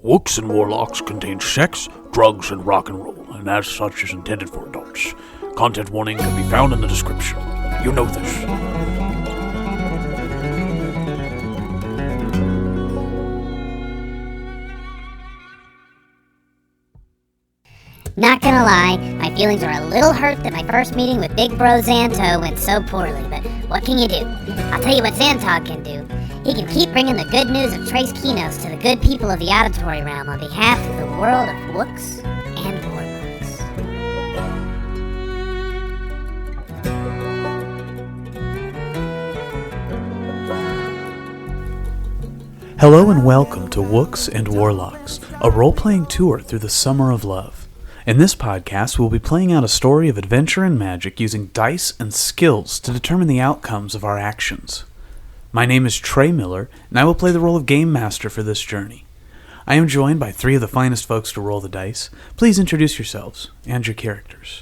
Wooks and Warlocks contains sex, drugs, and rock and roll, and as such is intended for adults. Content warning can be found in the description. You know this. Not gonna lie, my feelings are a little hurt that my first meeting with Big Bro Xanto went so poorly, but what can you do? I'll tell you what Xantog can do. He can keep bringing the good news of Tres Keenos to the good people of the auditory realm on behalf of the world of Wooks and Warlocks. Hello and welcome to Wooks and Warlocks, a role-playing tour through the summer of love. In this podcast, we'll be playing out a story of adventure and magic using dice and skills to determine the outcomes of our actions. My name is Trey Miller, and I will play the role of Game Master for this journey. I am joined by three of the finest folks to roll the dice. Please introduce yourselves and your characters.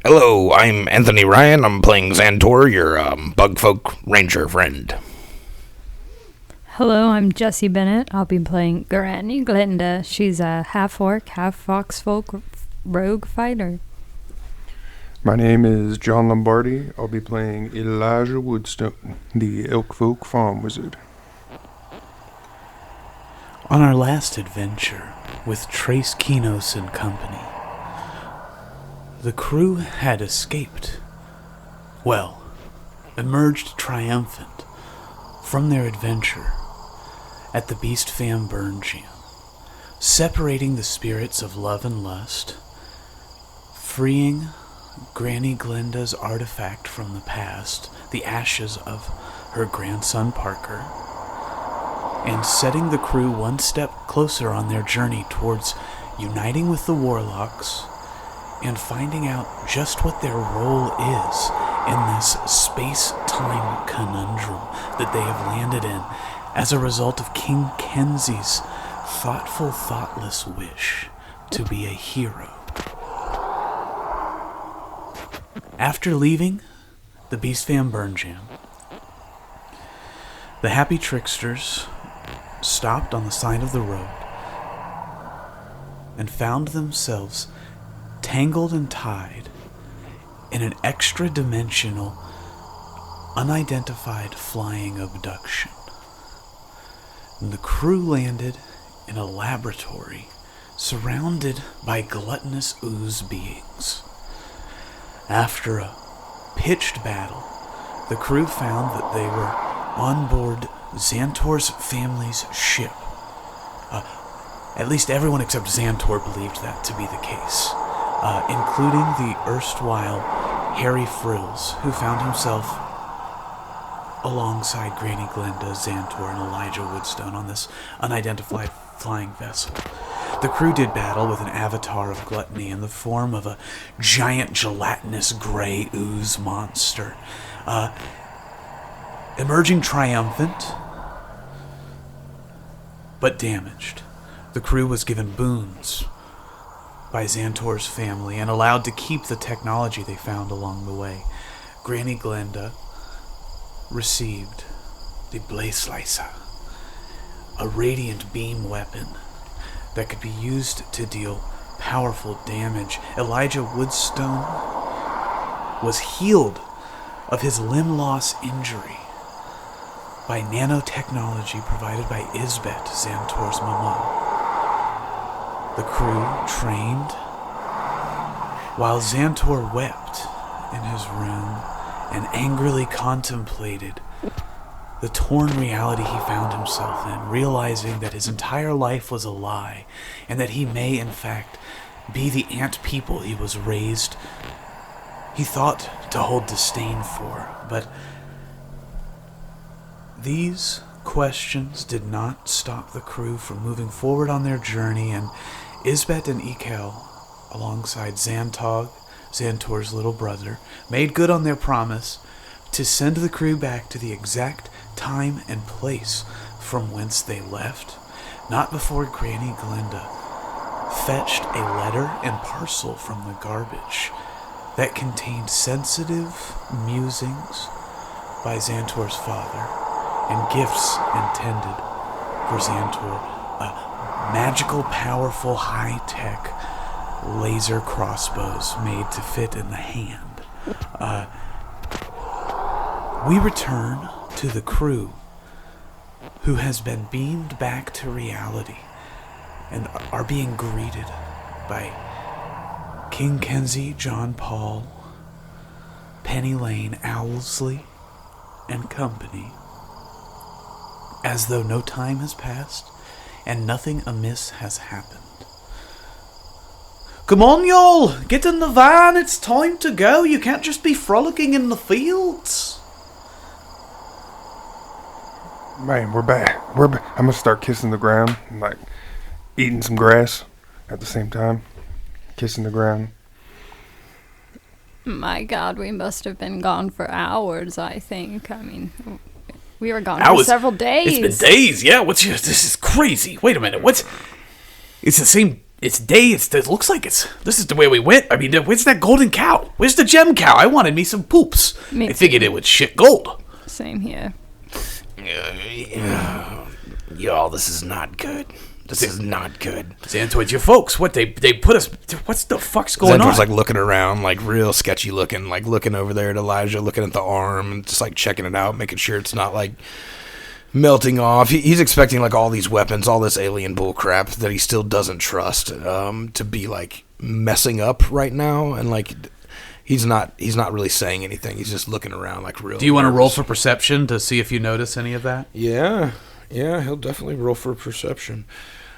Hello, I'm Anthony Ryan. I'm playing Xantor, your bugfolk ranger friend. Hello, I'm Jessie Bennett. I'll be playing Granny Glinda. She's a half-orc, half-foxfolk rogue fighter. My name is John Lombardi. I'll be playing Elijah Woodstone, the Elkfolk farm wizard. On our last adventure with Tres Keenos and company, the crew had escaped. Well, emerged triumphant from their adventure at the Beast Fam Burn Jam, separating the spirits of love and lust, freeing Granny Glinda's artifact from the past, the ashes of her grandson Parker, and setting the crew one step closer on their journey towards uniting with the Warlocks and finding out just what their role is in this space-time conundrum that they have landed in as a result of King Kenzie's thoughtful, thoughtless wish to be a hero. After leaving the Beast Fam Burn Jam, the happy tricksters stopped on the side of the road and found themselves tangled and tied in an extra-dimensional, unidentified flying abduction. And the crew landed in a laboratory surrounded by gluttonous ooze beings. After a pitched battle, the crew found that they were on board Xantor's family's ship. At least everyone except Xantor believed that to be the case, including the erstwhile Harry Frills, who found himself alongside Granny Glinda, Xantor, and Elijah Woodstone on this unidentified flying vessel. The crew did battle with an avatar of gluttony in the form of a giant gelatinous gray ooze monster. Emerging triumphant, but damaged. The crew was given boons by Xantor's family and allowed to keep the technology they found along the way. Granny Glinda received the Blaze Slicer, a radiant beam weapon that could be used to deal powerful damage. Elijah Woodstone was healed of his limb loss injury by nanotechnology provided by Isbet, Xantor's mama. The crew trained while Xantor wept in his room and angrily contemplated the torn reality he found himself in, realizing that his entire life was a lie, and that he may, in fact, be the ant people he was raised, he thought, to hold disdain for. But these questions did not stop the crew from moving forward on their journey, and Isbet and Ekel, alongside Xantog, Xantor's little brother, made good on their promise to send the crew back to the exact time and place from whence they left, not before Granny Glinda fetched a letter and parcel from the garbage that contained sensitive musings by Xantor's father and gifts intended for Xantor, magical, powerful, high-tech laser crossbows made to fit in the hand. We return to the crew, who has been beamed back to reality and are being greeted by King Kenzie, John Paul, Penny Lane, Owlsley, and company, as though no time has passed and nothing amiss has happened. Come on, y'all! Get in the van, it's time to go. You can't just be frolicking in the fields. Man, we're back. I'm gonna start kissing the ground and, like, eating some grass at the same time. Kissing the ground. My God, we must have been gone for hours, I think. I mean, we were gone Hours? for several days. It's been days, yeah. This is crazy. Wait a minute. It's the same. It's day. It looks like this is the way we went. I mean, where's that golden cow? Where's the gem cow? I wanted me some poops. Me I figured it was shit gold. Same here. Y'all, this is not good. This is not good. Xantor, your folks, what they put us? What's the fuck's going Xantor's on? like looking around, like real sketchy looking, like looking over there at Elijah, looking at the arm, and just like checking it out, making sure it's not like melting off. He's expecting like all these weapons, all this alien bullcrap that he still doesn't trust, to be like messing up right now, and like he's not really saying anything. He's just looking around like real. Do you want to roll for perception to see if you notice any of that? Yeah, he'll definitely roll for perception.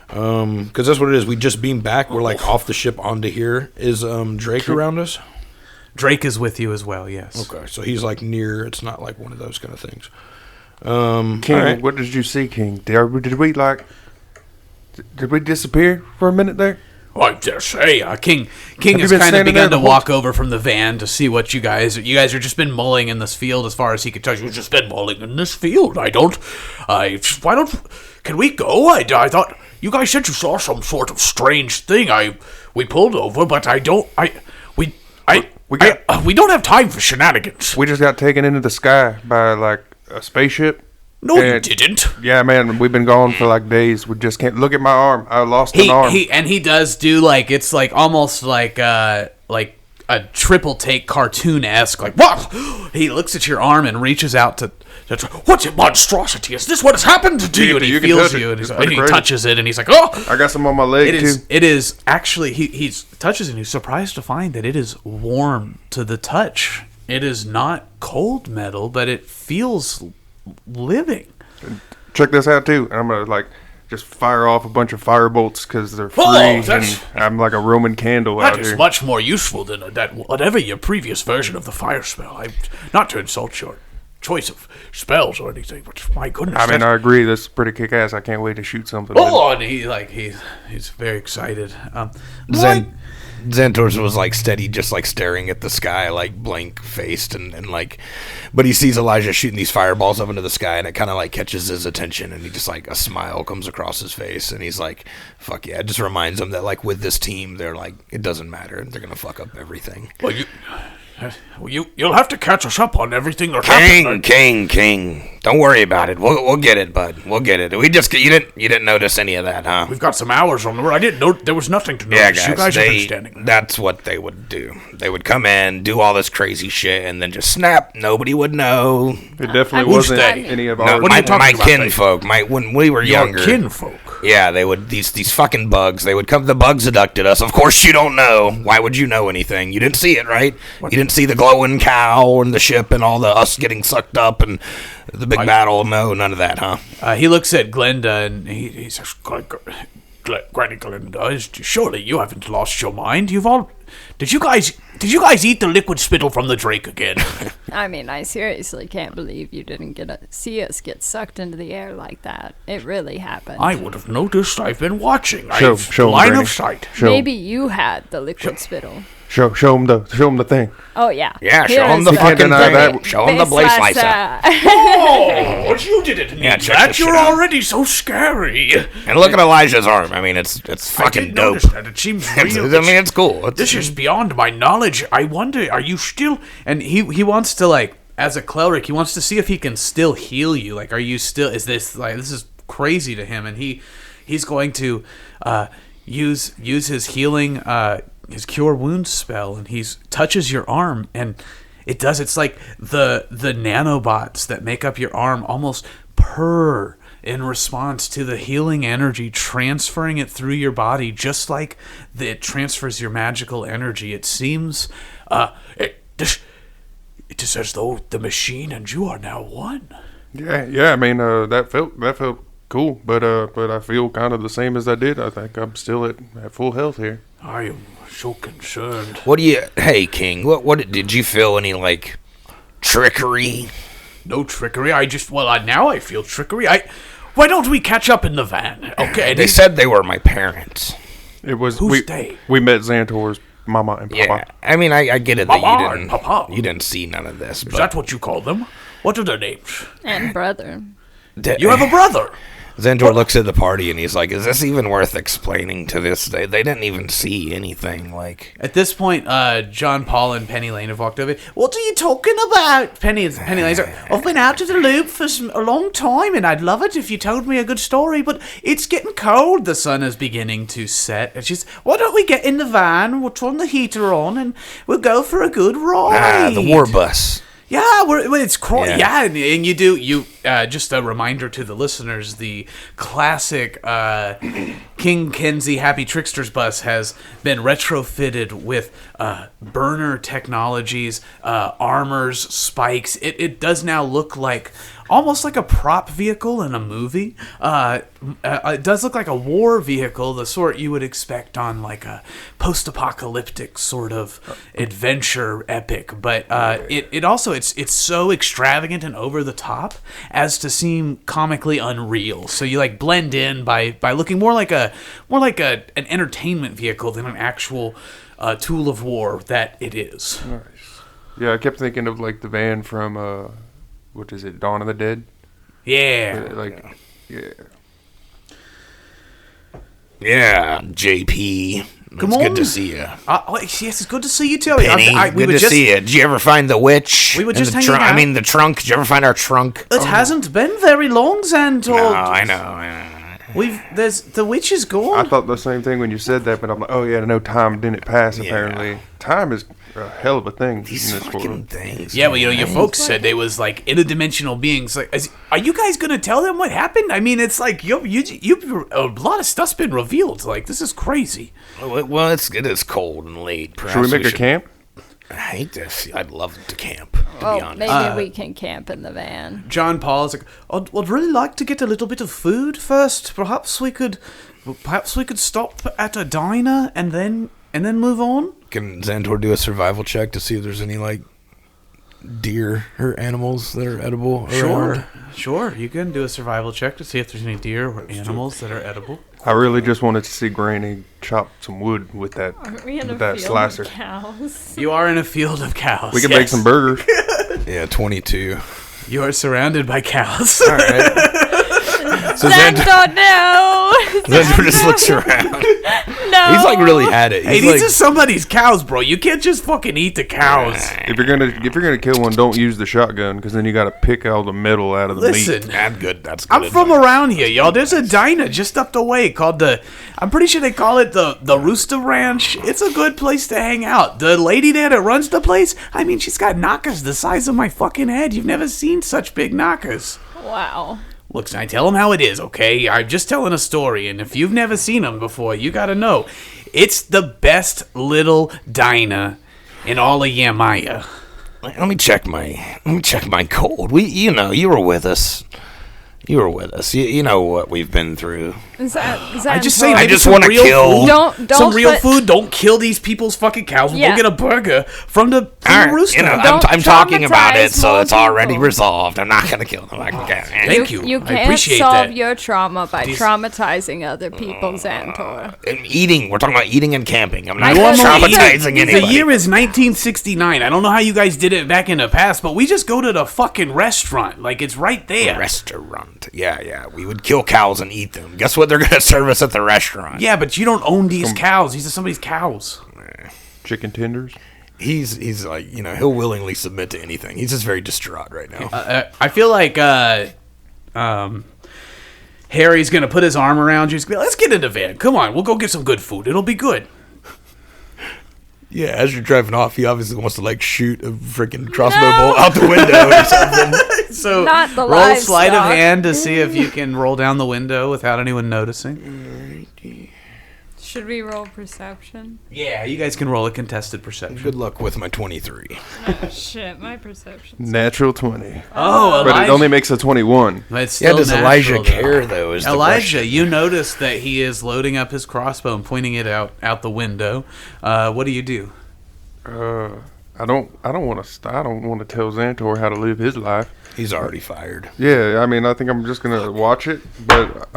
Because that's what it is. We just beamed back. We're like off the ship onto here. Is Drake around us? Drake is with you as well, yes. Okay, so he's like near. It's not like one of those kind of things. King, right. what did you see, King? Did we disappear for a minute there? I dare say, King you has been kind of standing begun there to the walk over from the van to see what you guys have just been mulling in this field as far as he could tell. You've just been mulling in this field. Can we go? I thought you guys said you saw some sort of strange thing. We pulled over, but we don't have time for shenanigans. We just got taken into the sky by, like, a spaceship. No, you didn't. Yeah, man, we've been gone for like days. We just can't look at my arm. I lost an arm. He does do like it's like almost like a triple take cartoon-esque, like what? He looks at your arm and reaches out to what monstrosity is this? What has happened to you? And he feels you and he touches it and he's like, oh, I got some on my leg too. It is actually he touches it and he's surprised to find that it is warm to the touch. It is not cold metal, but it feels living. Check this out too, and I'm gonna like just fire off a bunch of fire bolts because they're free, and I'm like a Roman candle out here. That is much more useful than whatever your previous version of the fire spell. Not to insult your choice of spells or anything, but my goodness. I mean, I agree. That's pretty kick-ass. I can't wait to shoot something. And he's very excited. Xantor's was like steady, just like staring at the sky, like blank faced, and like, but he sees Elijah shooting these fireballs up into the sky, and it kind of like catches his attention, and he just like a smile comes across his face, and he's like, "Fuck yeah!" It just reminds him that like with this team, they're like, it doesn't matter, they're gonna fuck up everything. Well, you'll have to catch us up on everything that's happened. King, don't worry about it. We'll get it, bud. We'll get it. You didn't notice any of that, huh? We've got some hours on the road. I didn't know there was nothing to notice. Yeah, guys, you guys have been standing. That's what they would do. They would come in, do all this crazy shit, and then just snap. Nobody would know. It definitely wasn't any of our. My kinfolk. When we were younger. Your kinfolk. Yeah, they would these fucking bugs. They would come. The bugs abducted us. Of course, you don't know. Why would you know anything? You didn't see it, right? You didn't see the glowing cow and the ship and all the us getting sucked up and the big battle. No, none of that, huh? He looks at Glenda and he says, Granny Glinda, surely you haven't lost your mind. Did you guys eat the liquid spittle from the Drake again? I mean, I seriously can't believe you didn't see us get sucked into the air like that. It really happened. I would have noticed. I've been watching. Show line Granny. of sight. Maybe you had the liquid spittle. Show him the thing. Oh yeah. Yeah, Here show him is the fucking deny thing. that. Show him the blaze slicer. Oh, but you didn't need check that. this shit You're out. already so scary. And look at Elijah's arm. I mean, it's I fucking did dope. notice that. It seems real. I mean, it's cool. This is beyond my knowledge. I wonder, are you still... and he wants to like as a cleric, he wants to see if he can still heal you. Like, are you still? Is this like this is crazy to him? And he he's going to use his healing, his cure wounds spell, and he touches your arm, and it's like the nanobots that make up your arm almost purr in response to the healing energy, transferring it through your body, just like it transfers your magical energy. It seems, it is as though the machine and you are now one. Yeah. I mean, that felt cool, but I feel kind of the same as I did. I think I'm still at full health here. I am so concerned. Hey, King, what did you feel any, like, trickery? No trickery. Now I feel trickery. Why don't we catch up in the van? Okay. They said they were my parents. It was Who's they? We met Xantor's mama and papa. Yeah, I mean, I get it Mama that and papa. you didn't see none of this. Is that what you call them? What are their names? And brother. You have a brother. Xantor looks at the party and he's like, is this even worth explaining to this? They didn't even see anything, like... At this point, John Paul and Penny Lane have walked over. What are you talking about? Penny Lane's like, I've been out of the loop for a long time, and I'd love it if you told me a good story, but it's getting cold. The sun is beginning to set. And she's, why don't we get in the van, we'll turn the heater on, and we'll go for a good ride. the war bus. Yeah, and you do just a reminder to the listeners, the classic King Kenzie Happy Tricksters bus has been retrofitted with burner technologies, armors, spikes. It does now look like almost like a prop vehicle in a movie. It does look like a war vehicle, the sort you would expect on like a post-apocalyptic sort of adventure epic. But it also it's so extravagant and over the top as to seem comically unreal. So you like blend in by looking more like an entertainment vehicle than an actual tool of war that it is. Nice. Yeah, I kept thinking of like the van from what is it, Dawn of the Dead? Yeah. Yeah, JP. Come it's on. good to see you. Yes, it's good to see you too. Penny, good to see you. Did you ever find the witch? We were just in the hanging out. I mean, the trunk. Did you ever find our trunk? It hasn't been very long, Xantor. No, I know. The witch is gone. I thought the same thing when you said that, but I'm like, oh yeah, no time didn't pass. Apparently, time is a hell of a thing These in this fucking world. things. Yeah, well, your folks said they was like interdimensional beings. Like, are you guys gonna tell them what happened? I mean, it's like you a lot of stuff's been revealed. Like, this is crazy. Well, it is cold and late. Perhaps Should we make a camp? I hate this. I'd love to camp, to be honest. Maybe we can camp in the van. John Paul is like, I'd really like to get a little bit of food first. Perhaps we could stop at a diner and then move on. Can Xantor do a survival check to see if there's any, like, deer or animals that are edible around? Sure. You can do a survival check to see if there's any deer or animals that are edible. I really just wanted to see Granny chop some wood with that slicer. Of cows? You are in a field of cows. We can make some burgers. Yeah, 22. You are surrounded by cows. All right. So Xantor, no! Xantor just looks around. No! He's like really had it. Hey, these are somebody's cows, bro. You can't just fucking eat the cows. If you're gonna kill one, don't use the shotgun, because then you got to pick all the metal out of the meat. Listen, That's good. I'm from around here, y'all. There's a diner just up the way called I'm pretty sure they call it the Rooster Ranch. It's a good place to hang out. The lady there that runs the place, I mean, she's got knockers the size of my fucking head. You've never seen such big knockers. Wow. Look, I tell them how it is, okay? I'm just telling a story, and if you've never seen them before, you gotta know. It's the best little diner in all of Yamaya. Let me check my code. You were with us. You know what we've been through. Is that I just say, I just want to kill. Don't some real food. Don't kill these people's fucking cows. We'll Yeah. go get a burger from the rooster. I'm talking about it, so more it's already people. resolved. I'm not gonna kill them. Thank you. You I can't appreciate solve that. your trauma by traumatizing other people, Xantor. Eating. We're talking about eating and camping. I'm not Normally, traumatizing anybody. The year is 1969. I don't know how you guys did it back in the past, but we just go to the fucking restaurant. Like, it's right there. Restaurant. Yeah. We would kill cows and eat them. Guess what? They're gonna serve us at the restaurant. Yeah, but you don't own these cows. These are somebody's cows. Chicken tenders. He's like, he'll willingly submit to anything. He's just very distraught right now. I feel like Harry's gonna put his arm around you. He's gonna be like, let's get in the van. Come on, we'll go get some good food. It'll be good. Yeah, as you're driving off, he obviously wants to like shoot a freaking crossbow bolt out the window or something. So Not the roll sleight of livestock. hand to see if you can roll down the window without anyone noticing. Should we roll perception? Yeah, you guys can roll a contested perception. Good luck with my 23. Oh, shit, my perception's Natural 20. Oh, But it Elijah. only makes a 21. It's Yeah, still does Elijah natural, though. care though? Is the Elijah, question. you notice that he is loading up his crossbow and pointing it out the window. What do you do? I don't want to tell Xantor how to live his life. He's already fired. Yeah, I mean, I think I'm just gonna watch it. But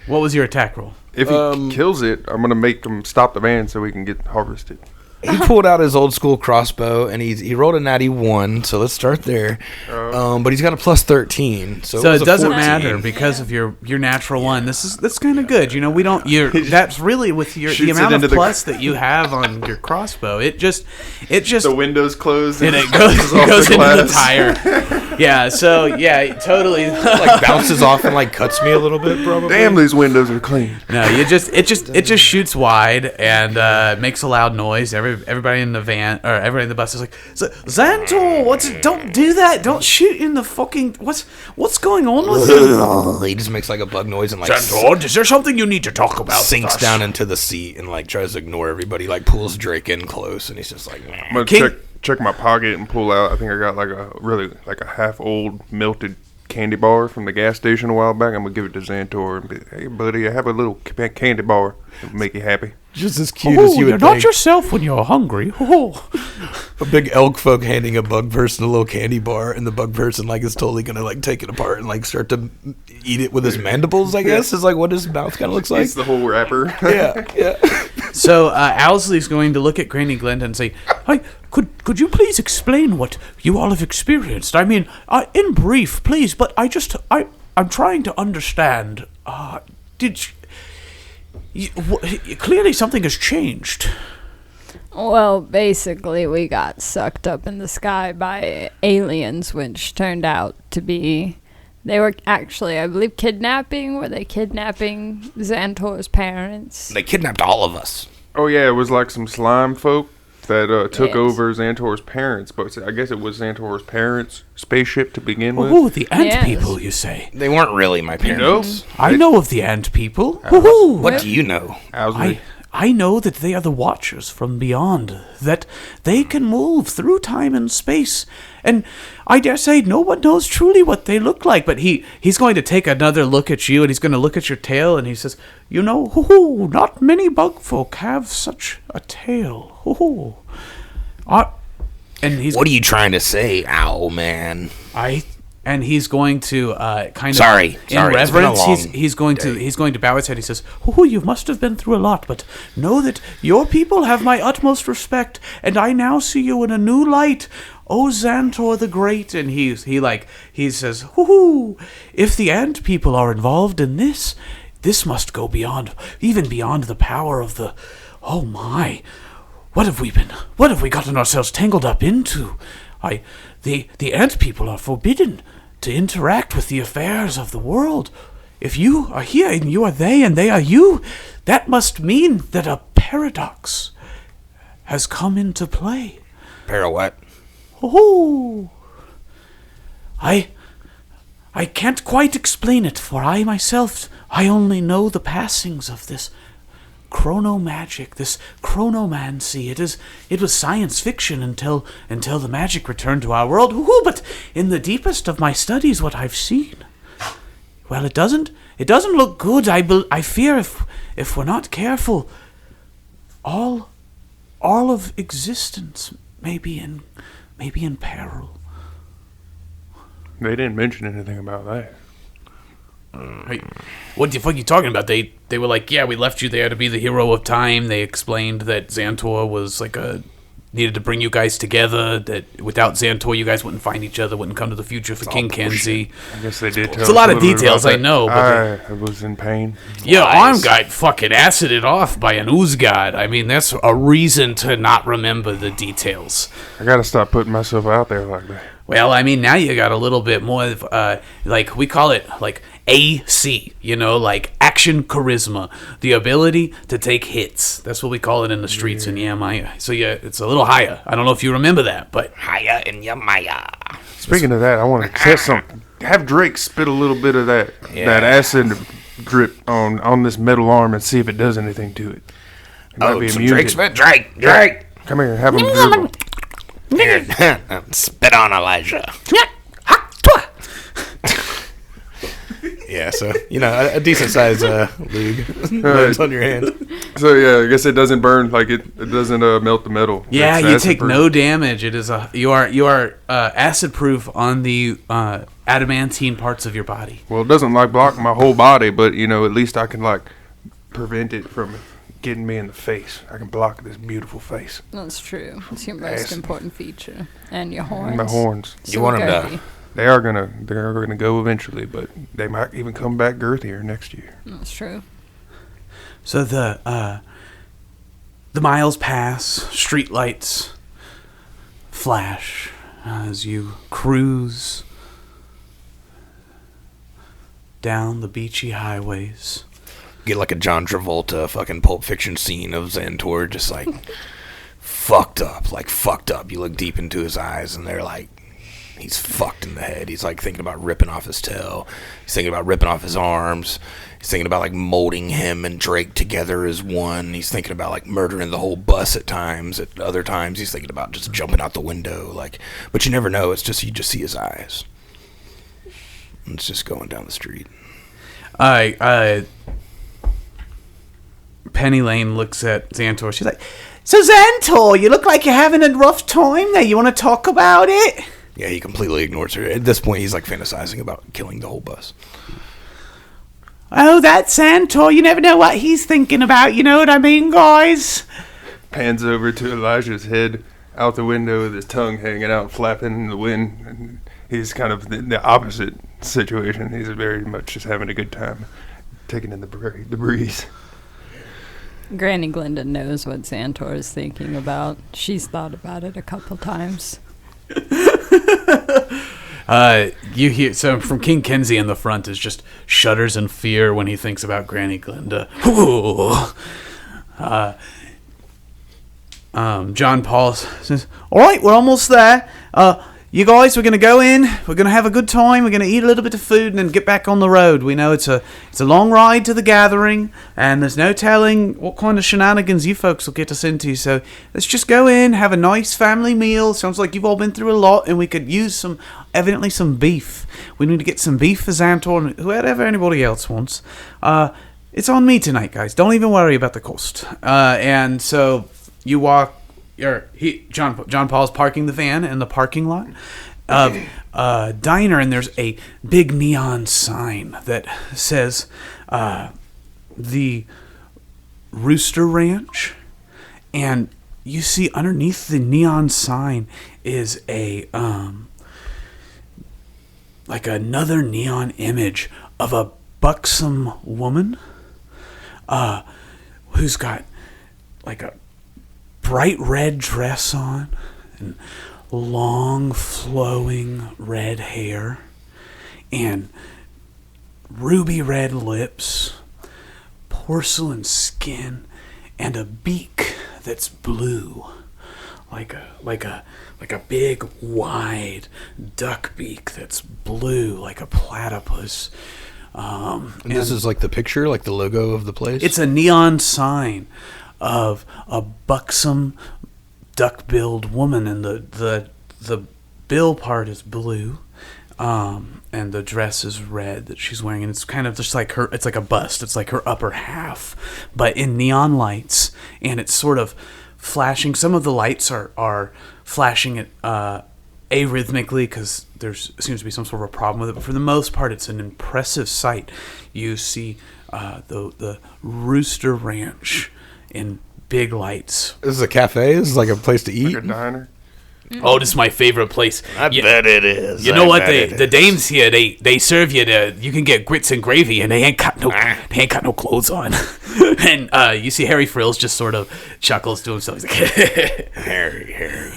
What was your attack roll? if he kills it, I'm gonna make him stop the van so we can get harvested. He pulled out his old school crossbow and he rolled a natty 1. So let's start there. But he's got a plus 13. So So was it a doesn't 14. matter because of your natural one. That's kind of good. You know, we don't. That's really with the shoots amount it of into the- plus that you have on your crossbow. It just The windows closed and it off goes the into the glass. tire. Yeah. So yeah, totally. Like bounces off and like cuts me a little bit probably. Damn, these windows are clean. No, it just shoots wide and makes a loud noise. Everybody in the van or everybody in the bus is like, Xantor, don't do that. Don't shoot in the fucking what's going on with you? He just makes like a bug noise and like Xantor, is there something you need to talk about? sinks with us? down into the seat and like tries to ignore everybody. Like pulls Drake in close and he's just like, nah. I'm gonna King- check my pocket and pull out. I think I got like a half old melted candy bar from the gas station a while back. I'm gonna give it to Xantor and be, hey buddy, I have a little candy bar. It'll make you happy. Just as cute as you you're would not think. yourself when you're hungry. Oh. A big elk folk handing a bug person a little candy bar, and the bug person like is totally gonna like take it apart and like start to eat it with his mandibles. I guess is like what his mouth kind of looks like. It's the whole wrapper. Yeah. So Owsley's going to look at Granny Glenda and say, "Hi, could you please explain what you all have experienced? I mean, in brief, please. But I'm trying to understand. Clearly something has changed." Well, basically, we got sucked up in the sky by aliens, which turned out to be... They were actually, I believe, kidnapping. Were they kidnapping Xantor's parents? They kidnapped all of us. Oh yeah, it was like some slime folk that took Yes. over Xantor's parents, but I guess it was Xantor's parents' spaceship to begin with. Oh, the ant Yes. people, you say? They weren't really my parents. I know of the ant people. Woohoo! What do you know? Owsley. I know that they are the Watchers from beyond, that they can move through time and space, and I dare say no one knows truly what they look like, but he's going to take another look at you, and he's going to look at your tail, and he says, you know, hoo-hoo, not many bug folk have such a tail. Hoo-hoo. And he's... What are you trying to say, owl man? And he's going to kind of Sorry, in it's been a reverence. long He's going to bow his head. He says, "Oh, you must have been through a lot, but know that your people have my utmost respect, and I now see you in a new light. Oh, Xantor the Great!" And he says, "Hoo! If the ant people are involved in this must go even beyond the power of the. Oh my! What have we gotten ourselves tangled up into? The ant people are forbidden to interact with the affairs of the world. If you are here and you are they and they are you, that must mean that a paradox has come into play." What? Oh, I can't quite explain it, for I myself, I only know the passings of this chronomagic, this chronomancy. It was science fiction until the magic returned to our world. Woohoo! But in the deepest of my studies, what I've seen, well, it doesn't look good. I fear if we're not careful, all of existence may be in peril. They didn't mention anything about that. Hey, what the fuck are you talking about? They were like, yeah, we left you there to be the hero of time. They explained that Xantor was needed to bring you guys together, that without Xantor you guys wouldn't find each other, wouldn't come to the future for King Kenzie. I guess they did tell It's a us lot of little bit details, about I that. know, but I was in pain. Yeah, Lies. Arm got fucking acided off by an ooze god. I mean, that's a reason to not remember the details. I gotta stop putting myself out there like that. Well, I mean, now you got a little bit more of, we call it, AC, like action charisma, the ability to take hits. That's what we call it in the streets. And it's a little higher. I don't know if you remember that, but Higher in your Maya. Speaking of that, I want to test something. Have Drake spit a little bit of that acid drip on this metal arm and see if it does anything to it. Some Drake spit? Drake! Come here, have him dribble. Here, spit on Elijah. Yeah, so, a decent size lug on your hands. So, yeah, I guess it doesn't burn, like it doesn't melt the metal. Yeah, It's you acid take proof. no damage. It is you are acid proof on the adamantine parts of your body. Well, it doesn't, block my whole body, but, at least I can, prevent it from getting me in the face. I can block this beautiful face. That's true. It's your most Acid. important feature. And your horns. My horns. So You want 'em girthy. to- They're gonna go eventually, but they might even come back girthier next year. That's true. So the miles pass, street lights flash as you cruise down the beachy highways. Get like a John Travolta fucking Pulp Fiction scene of Xantor just fucked up. You look deep into his eyes and they're he's fucked in the head. He's thinking about ripping off his tail. He's thinking about ripping off his arms. He's thinking about molding him and Drake together as one. He's thinking about murdering the whole bus at times. At other times he's thinking about just jumping out the window. But you never know. It's just you just see his eyes. And it's just going down the street. Penny Lane looks at Xantor. She's like, "So Xantor, you look like you're having a rough time there. You want to talk about it?" Yeah, he completely ignores her. At this point, he's fantasizing about killing the whole bus. Oh, that's Xantor. You never know what he's thinking about. You know what I mean, guys? Pans over to Elijah's head out the window with his tongue hanging out, flapping in the wind. And he's kind of the opposite situation. He's very much just having a good time, taking in the breeze. Granny Glinda knows what Xantor is thinking about. She's thought about it a couple times. You hear from King Kenzie in the front is just shudders in fear when he thinks about Granny Glinda. John Paul says, "All right, we're almost there. You guys, we're gonna go in. We're gonna have a good time. We're gonna eat a little bit of food and then get back on the road. We know it's a long ride to the gathering, and there's no telling what kind of shenanigans you folks will get us into. So let's just go in, have a nice family meal. Sounds like you've all been through a lot, and we could use some beef. We need to get some beef for Xantor and whatever anybody else wants. It's on me tonight, guys. Don't even worry about the cost." And so you walk. John Paul's parking the van in the parking lot of a diner, and there's a big neon sign that says the Rooster Ranch, and you see underneath the neon sign is a another neon image of a buxom woman who's got a bright red dress on and long flowing red hair and ruby red lips, porcelain skin, and a beak that's blue, like a big wide duck beak that's blue, like a platypus. And this is the picture, the logo of the place? It's a neon sign of a buxom duck-billed woman, and the bill part is blue, and the dress is red that she's wearing, and it's kind of just like her. It's like a bust. It's like her upper half, but in neon lights, and it's sort of flashing. Some of the lights are flashing it arrhythmically because there seems to be some sort of a problem with it. But for the most part, it's an impressive sight. You see the Rooster Ranch in big lights. This is a cafe? This is a place to eat? Like a diner. Oh, this is my favorite place. I bet it is. You know what? The dames here, they serve you you can get grits and gravy, and they ain't got no clothes on. And you see Harry Frills just sort of chuckles to himself. He's like, Harry.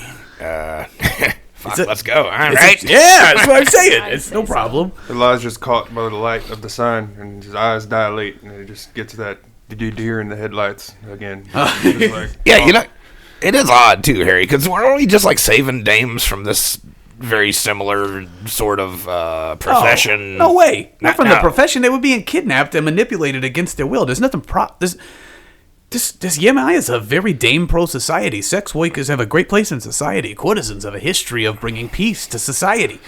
Fuck, let's go. All right. Yeah, that's what I'm saying. I'd It's say no so. problem. Elijah's caught by the light of the sign, and his eyes dilate, and he just gets that deer in the headlights again. Just like, Yeah, you know, it is odd too, Harry, because we're only just like saving dames from this very similar sort of profession. No way. Not from the No. profession. They were being kidnapped and manipulated against their will. There's nothing This Yemen is a very dame pro society. Sex workers have a great place in society. Courtesans have a history of bringing peace to society.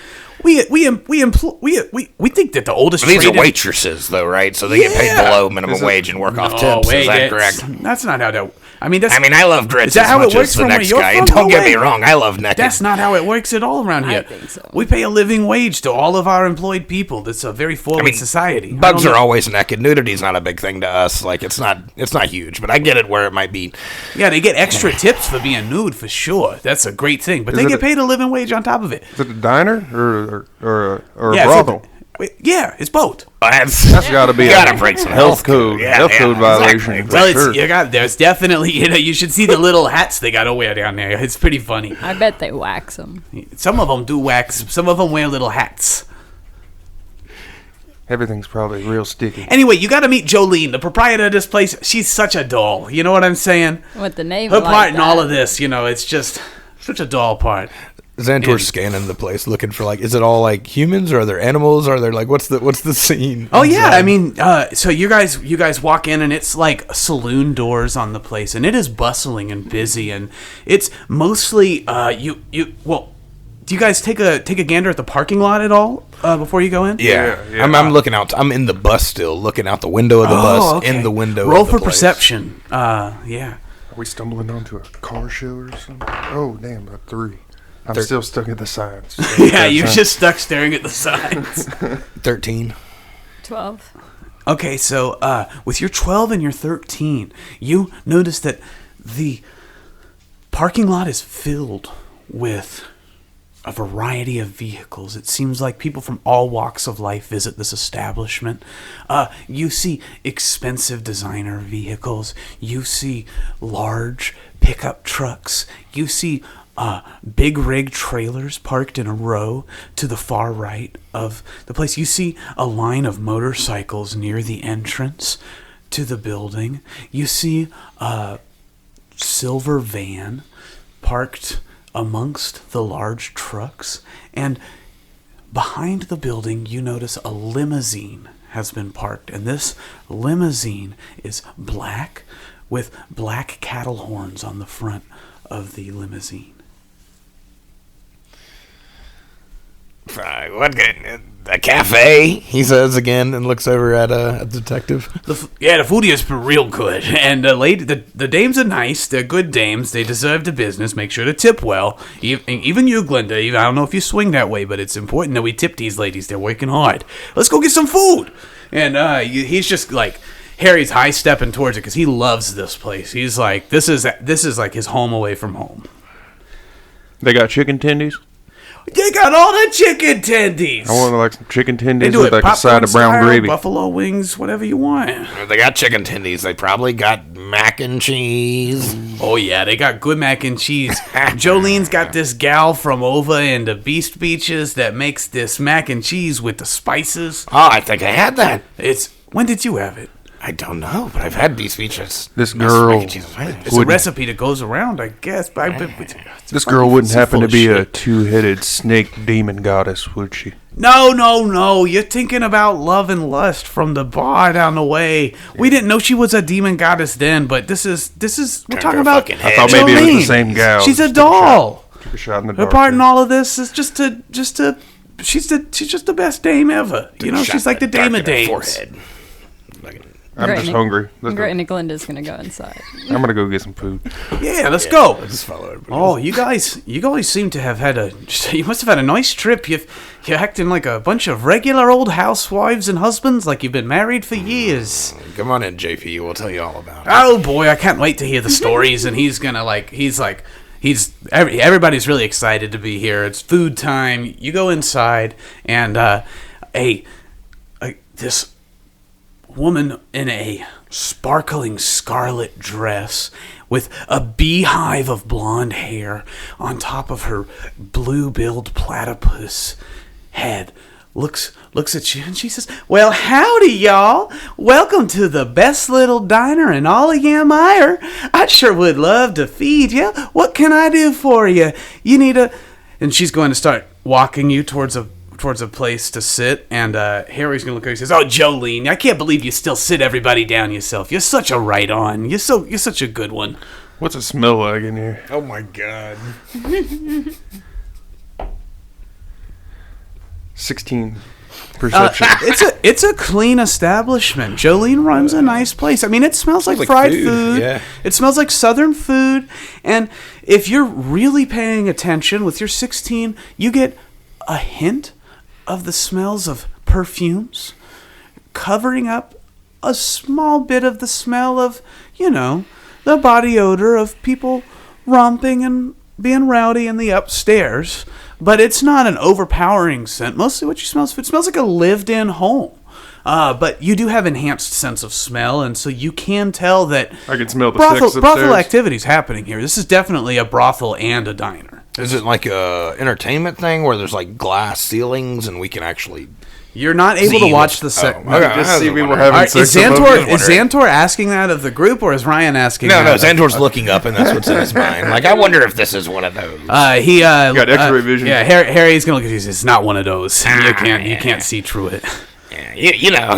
We think that the oldest These are trade in- waitresses, though, right? So they get paid Yeah. below minimum wage and work off No tips. way, Is that correct? That's not how that. I mean, that's. I mean, I love grits Is that as how it much works as the from where next you're guy. from? Don't No get way. me wrong, I love naked. That's not how it works at all around here. think so. We pay a living wage to all of our employed people. That's a very forward society. I Bugs don't are know- always naked. Nudity's not a big thing to us. Like it's not huge, but I get it where it might be. Yeah, they get extra tips for being nude for sure. That's a great thing. But Is they it get a- paid a living wage on top of it. is it a diner or a Yeah, brothel? Yeah, it's both. That's gotta be you a gotta break some health code, Yeah, violation. exactly. For Well, sure. there's definitely, you should see the little hats they got to wear down there. It's pretty funny. I bet they wax them. Some of them do wax. Some of them wear little hats. Everything's probably real sticky. Anyway, you got to meet Jolene, the proprietor of this place. She's such a doll. You know what I'm saying? With the name Her like part in that. all of this, it's just such a doll part. Xantor's scanning the place, looking for like, is it all like humans or are there animals? Or are there like, what's the scene? Oh yeah, I mean, so you guys walk in and it's like saloon doors on the place, and it is bustling and busy, and it's mostly do you guys take a gander at the parking lot at all before you go in? Yeah, Yeah. I'm looking out. I'm in the bus still, looking out the window of the bus. okay. In the window. Roll of the for place. perception. Yeah. Are we stumbling onto a car show or something? Oh, damn, a 3. I'm still stuck at the signs. Yeah, you're just stuck staring at the signs. 13. 12. Okay, so with your 12 and your 13, you notice that the parking lot is filled with a variety of vehicles. It seems like people from all walks of life visit this establishment. You see expensive designer vehicles. You see large pickup trucks. You see big rig trailers parked in a row to the far right of the place. You see a line of motorcycles near the entrance to the building. You see a silver van parked amongst the large trucks, and behind the building you notice a limousine has been parked, and this limousine is black with black cattle horns on the front of the limousine. What? A cafe? He says again and looks over at a detective. The food here is real good, and the dames are nice. They're good dames. They deserve the business. Make sure to tip well. Even you, Glinda. I don't know if you swing that way, but it's important that we tip these ladies. They're working hard. Let's go get some food. And he's just like, Harry's high stepping towards it because he loves this place. He's like, this is like his home away from home. They got chicken tendies? They got all the chicken tendies. I want like some chicken They tendies do with it like a side popcorn of brown style, gravy. buffalo wings, whatever you want. They got chicken tendies. They probably got mac and cheese. Oh yeah, they got good mac and cheese. Jolene's got this gal from over in the Beast Beaches that makes this mac and cheese with the spices. Oh, I think I had that. When did you have it? I don't know, but I've had beef beaches. This girl, It's a recipe that goes around, I guess. this girl wouldn't happen to be a two-headed snake demon goddess, would she? No. You're thinking about Love and Lust from the bar down the way. We didn't know she was a demon goddess then, but this is we're talking about. fucking I head. thought maybe it was the Jolene. same gal. She's a Just took doll. Took a shot in the Her dark. part in all of this is just to she's just the best dame ever. You know, she's like the dame of dames. Forehead. I'm just hungry. Let's go. Great, and Glinda's gonna go inside. I'm gonna go get some food. Yeah, let's go. Just follow everybody. Oh, you guys seem to have had you must have had a nice trip. You're acting like a bunch of regular old housewives and husbands, like you've been married for years. Come on in, JP. We'll tell you all about it. Oh boy, I can't wait to hear the stories. And everybody's really excited to be here. It's food time. You go inside, and this woman in a sparkling scarlet dress with a beehive of blonde hair on top of her blue-billed platypus head looks at you and she says, "Well, howdy, y'all. Welcome to the best little diner in all of Yamire. I sure would love to feed you. What can I do for you? You need a..." And she's going to start walking you towards a place to sit, and Harry's gonna look at her and says, "Oh, Jolene, I can't believe you still sit everybody down yourself. You're such a right-on. You're such a good one." What's it smell like in here? Oh my god. 16 perception. It's a clean establishment. Jolene runs a nice place. I mean, it smells like fried food. Yeah. It smells like Southern food. And if you're really paying attention with your 16, you get a hint of the smells of perfumes covering up a small bit of the smell of, the body odor of people romping and being rowdy in the upstairs. But it's not an overpowering scent. Mostly what you smell is, it smells like a lived-in home. But you do have enhanced sense of smell, and so you can tell that I can smell the sex upstairs. Brothel activity's happening here. This is definitely a brothel and a diner. Is it like a entertainment thing where there's like glass ceilings and we can actually... You're not able to watch the sex. Just see people having sex. Is Xantor asking that of the group, or is Ryan asking that? No, Xantor's looking up, and that's what's in his mind. Like, I wonder if this is one of those. He got X-ray vision. Yeah, Harry's gonna look at you. It's not one of those. You can't see through it. Yeah, you know.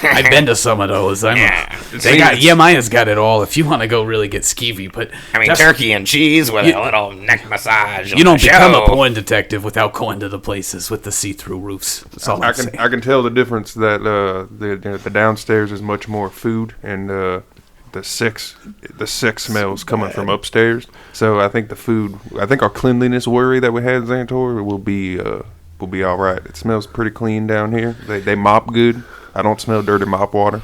I've been to some of those. Maya's got it all. If you want to go really get skeevy, but I mean, turkey and cheese with a little neck massage. You don't become a porn detective without going to the places with the see-through roofs. That's all I can tell the difference that the downstairs is much more food and the sex smells coming from upstairs. So I think our cleanliness worry that we had, Xantor, will be all right. It smells pretty clean down here. They mop good. I don't smell dirty mop water.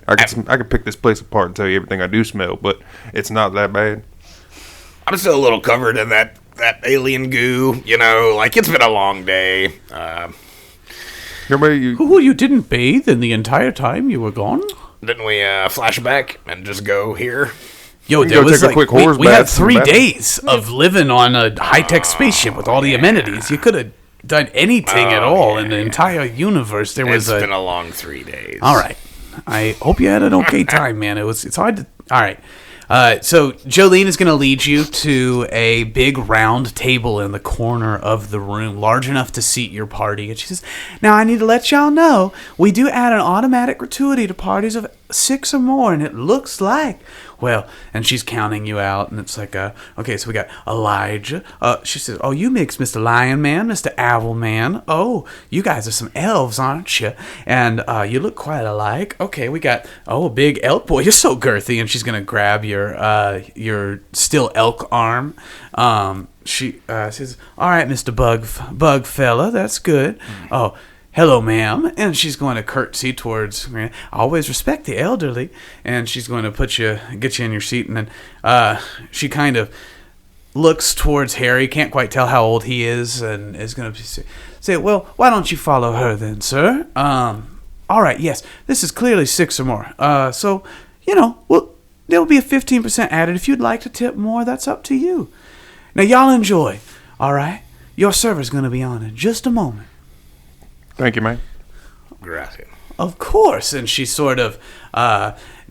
I can pick this place apart and tell you everything I do smell, but it's not that bad. I'm still a little covered in that alien goo. Like it's been a long day. You didn't bathe in the entire time you were gone? Didn't we flash back and just go here? Yo, there was a quick horse we had 3 days of living on a high-tech spaceship with all the amenities. You could have done anything at all in the entire universe. It's been a long 3 days. All right. I hope you had an okay time, man. It's hard to... All right. So Jolene is going to lead you to a big round table in the corner of the room, large enough to seat your party. And she says, "Now, I need to let y'all know, we do add an automatic gratuity to parties of 6 or more, and it looks like..." Well, and she's counting you out, and it's like, okay, so we got Elijah. She says, "Oh, you mix Mr. Lion Man, Mr. Owl Man. Oh, you guys are some elves, aren't you? And you look quite alike. Okay, we got, a big elk boy. You're so girthy." And she's going to grab your still elk arm. She says, "All right, Mr. Bug fella, that's good. Oh, hello, ma'am." And she's going to curtsy towards, "I always respect the elderly." And she's going to get you in your seat. And then she kind of looks towards Harry, can't quite tell how old he is, and is going to say, "Well, why don't you follow her then, sir? All right, yes, this is clearly 6 or more. So, there'll be a 15% added. If you'd like to tip more, that's up to you. Now, y'all enjoy, all right? Your server's going to be on in just a moment." Thank you, man. Gracias. Of course. And she sort of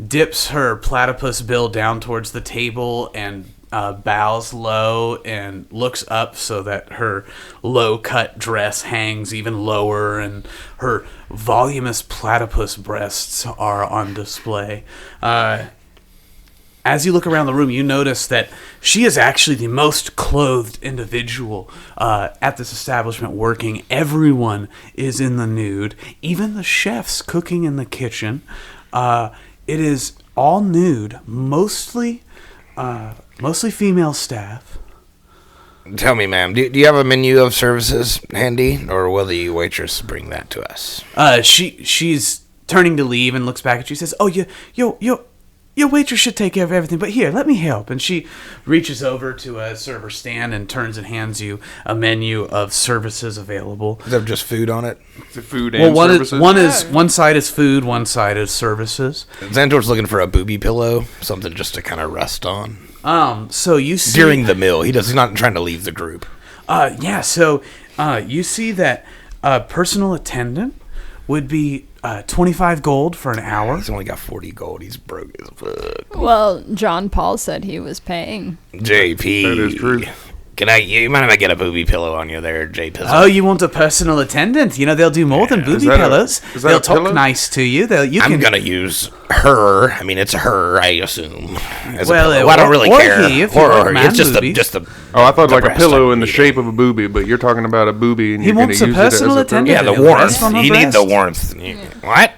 dips her platypus bill down towards the table and bows low and looks up so that her low-cut dress hangs even lower and her voluminous platypus breasts are on display. As you look around the room, you notice that she is actually the most clothed individual at this establishment working. Everyone is in the nude, even the chefs cooking in the kitchen. It is all nude, mostly female staff. Tell me, ma'am, do you have a menu of services handy, or will the waitress bring that to us? She's turning to leave and looks back at you and says, "Oh, Your waitress should take care of everything, but here, let me help. And she reaches over to a server stand and turns and hands you a menu of services available. Does it have just food on it? The food and services? One side is food, one side is services. Xantor's looking for a booby pillow, something just to kind of rest on. So you see... During the meal. He's not trying to leave the group. You see that a personal attendant would be 25 gold for an hour. He's only got 40 gold. He's broke as fuck. Well, John Paul said he was paying. JP. That is true. You mind if I get a booby pillow on you there, J Pizzle? Oh, you want a personal attendant? You know, they'll do more than booby pillows. They'll talk pillow? nice to you. I'm going to use her. I mean, it's her, I assume. As Well, a pillow. I don't really or care. he, if you like man it's just boobies. just a. Oh, I thought like a breast pillow I'm in the eating. shape of a booby, but you're talking about a booby and He you're going to wants use a personal it as a pillow? attendant. Yeah, the It'll rest warmth. on her You need the breast. warmth. What?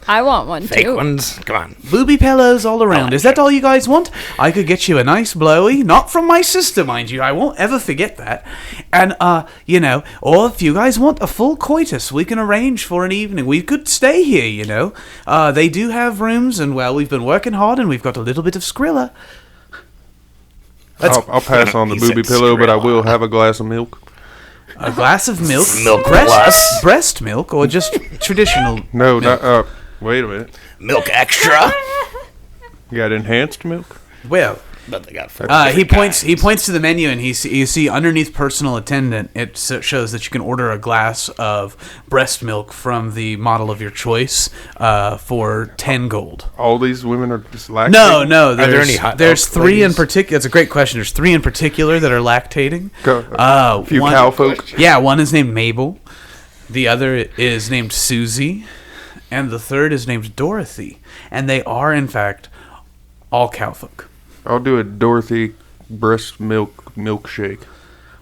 I want one Fake too. ones? Come on. Booby pillows all around. Is that all you guys want? I could get you a nice blowy, not from my sister, mind you. I won't ever forget that. And, or if you guys want a full coitus, we can arrange for an evening. We could stay here, They do have rooms, and, well, we've been working hard, and we've got a little bit of Skrilla. I'll pass on the He booby said pillow, but I Skrilla. will have a glass of milk. A glass of milk. Milk plus. Breast milk, or just traditional No, milk? not, wait a minute. Milk extra. You got enhanced milk? Well... But they got He points to the menu, and you see underneath personal attendant, it shows that you can order a glass of breast milk from the model of your choice for 10 gold. All these women are just lactating? No. Are there any hot There's milk three in ladies? particular. That's a great question. There's three in particular that are lactating. A few One- cow folk. Yeah, one is named Mabel. The other is named Susie. And the third is named Dorothy. And they are, in fact, all cowfolk. I'll do a Dorothy breast milk milkshake.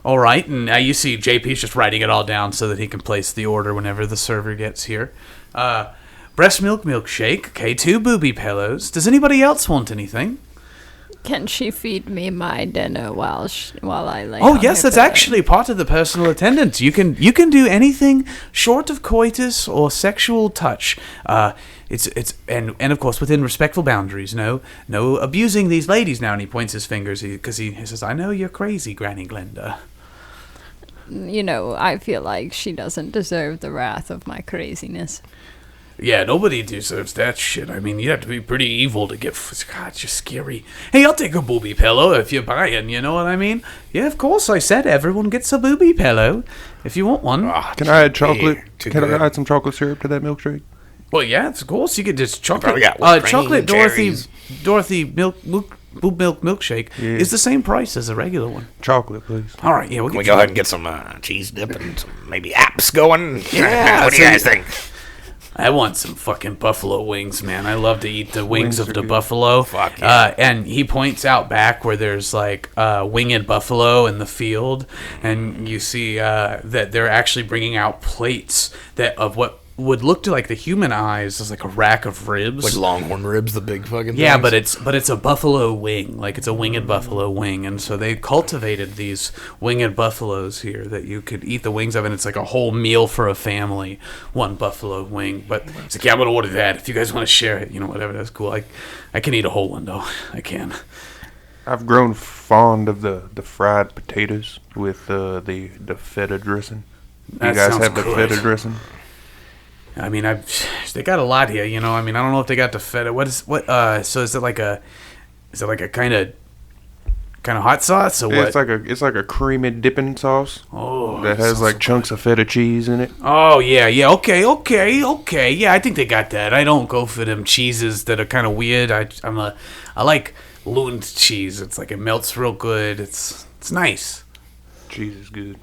All right, and now you see JP's just writing it all down so that he can place the order whenever the server gets here. Breast milk milkshake. Okay, 2 booby pillows. Does anybody else want anything? Can she feed me my dinner while I lay? Oh on yes, her that's pillow? actually part of the personal attendant. You can do anything short of coitus or sexual touch. It's of course within respectful boundaries. No abusing these ladies now. And he points his fingers because he says, "I know you're crazy, Granny Glenda." I feel like she doesn't deserve the wrath of my craziness. Yeah, nobody deserves that shit. I mean, you have to be pretty evil to get... God, it's just scary. Hey, I'll take a booby pillow if you're buying, you know what I mean? Yeah, of course, I said everyone gets a booby pillow if you want one. Can I add chocolate? too Can good. I add some chocolate syrup to that milkshake? Well, yeah, of course, you get this chocolate... Probably got whipped chocolate cream, Dorothy boob milk milkshake is the same price as a regular one. Chocolate, please. All right, yeah, we'll Can we get go ahead and get some cheese dip and some maybe apps going? Yeah, What do you guys think? I want some fucking buffalo wings, man. I love to eat the wings of are the good. buffalo. Fuck yeah. And he points out back where there's like winged buffalo in the field, and you see that they're actually bringing out plates of what would look to like the human eyes as like a rack of ribs. Like longhorn ribs, the big fucking Yeah, things? but it's a buffalo wing, like it's a winged buffalo wing, and so they cultivated these winged buffaloes here that you could eat the wings of, and it's like a whole meal for a family, one buffalo wing. But it's like, yeah, I'm gonna order that if you guys want to share it, whatever. That's cool. I can eat a whole one though. I can. I've grown fond of the fried potatoes with the feta dressing. That You guys sounds have the good. feta dressing? I mean, they got a lot here, I mean, I don't know if they got the feta. So is it like a kind of hot sauce or Yeah, what? it's like a creamy dipping sauce Oh, that has like chunks of feta cheese in it. Oh, yeah. Okay. Yeah, I think they got that. I don't go for them cheeses that are kind of weird. I like Luund cheese. It's like it melts real good. It's nice. Cheese is good.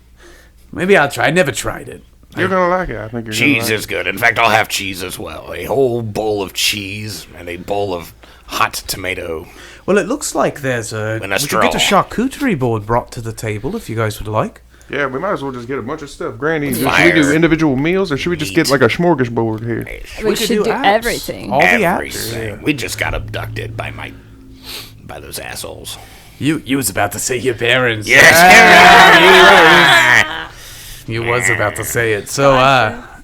Maybe I'll try. I never tried it. You're gonna like it. I think you're Cheese gonna like is good. In fact, I'll have cheese as well. A whole bowl of cheese and a bowl of hot tomato. Well, it looks like there's we could get a charcuterie board brought to the table if you guys would like. it. Yeah, we might as well just get a bunch of stuff. Granny, should we Fire. do individual meals or should we just get like a smorgasbord here? We could should do apps. everything. All the apps. Everything. We just got abducted by those assholes. You was about to say your parents. Yes. You was about to say it. So,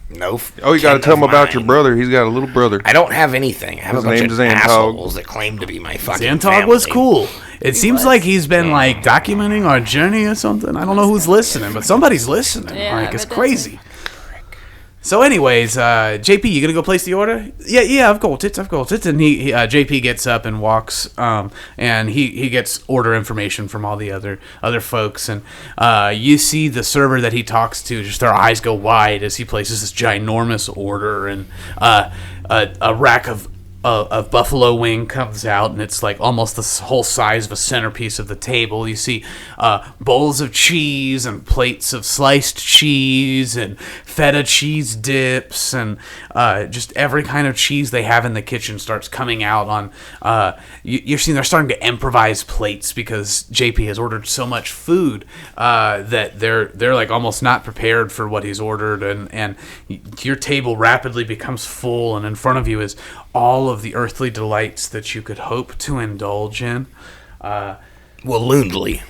No. Oh, you got to kin tell him of about your mine. brother. He's got a little brother. I don't have anything. I have His a bunch name's of Xantog. assholes that claim to be my fucking Xantog family. was cool. It seems like he's been like documenting our journey or something. I don't know who's listening, but somebody's listening. Yeah, like it's but crazy. So, anyways, JP, you gonna go place the order? Yeah, I've got it. And JP gets up and walks, and he gets order information from all the other folks, and you see the server that he talks to, just their eyes go wide as he places this ginormous order, and a rack of buffalo wing comes out, and it's like almost the whole size of a centerpiece of the table. You see bowls of cheese and plates of sliced cheese and feta cheese dips, and just every kind of cheese they have in the kitchen starts coming out on. You're seeing they're starting to improvise plates because JP has ordered so much food that they're like almost not prepared for what he's ordered, and your table rapidly becomes full, and in front of you is all of the earthly delights that you could hope to indulge in. Well, Loondly.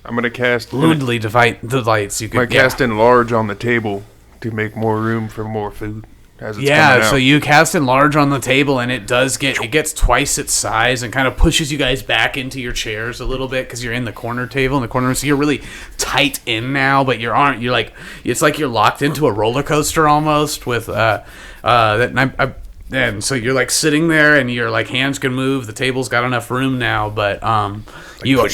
I'm going to cast... Lewdly delights you could... I cast enlarge on the table to make more room for more food as it's coming out. So you cast enlarge on the table, and it gets twice its size and kind of pushes you guys back into your chairs a little bit because you're in the corner table in the corner, so you're really tight in now, but you're like it's like you're locked into a roller coaster almost with and so you're like sitting there, and your like hands can move. The table's got enough room now, but you're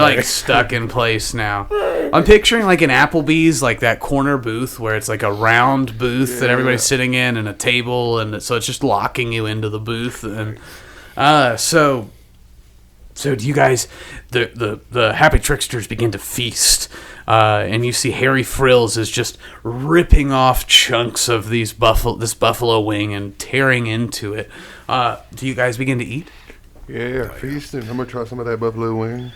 like stuck in place now. I'm picturing like an Applebee's, like that corner booth where it's like a round booth that everybody's sitting in, and a table, and so it's just locking you into the booth. And so do you guys? The happy tricksters begin to feast. And you see Harry Frills is just ripping off chunks of this buffalo wing and tearing into it. Do you guys begin to eat? Yeah, feasting. I'm going to try some of that buffalo wing.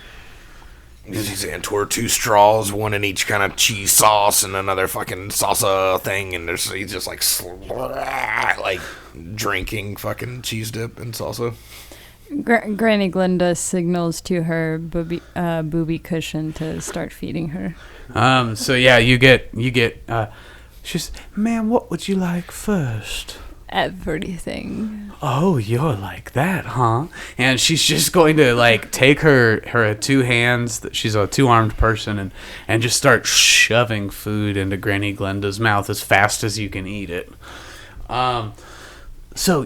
He's Xantor, 2 straws, one in each kind of cheese sauce and another fucking salsa thing, and he's just like drinking fucking cheese dip and salsa. Granny Glinda signals to her booby cushion to start feeding her. So yeah, you get. She's, ma'am, what would you like first? Everything. Oh, you're like that, huh? And she's just going to like take her 2 hands. She's a 2-armed person, and just start shoving food into Granny Glinda's mouth as fast as you can eat it. So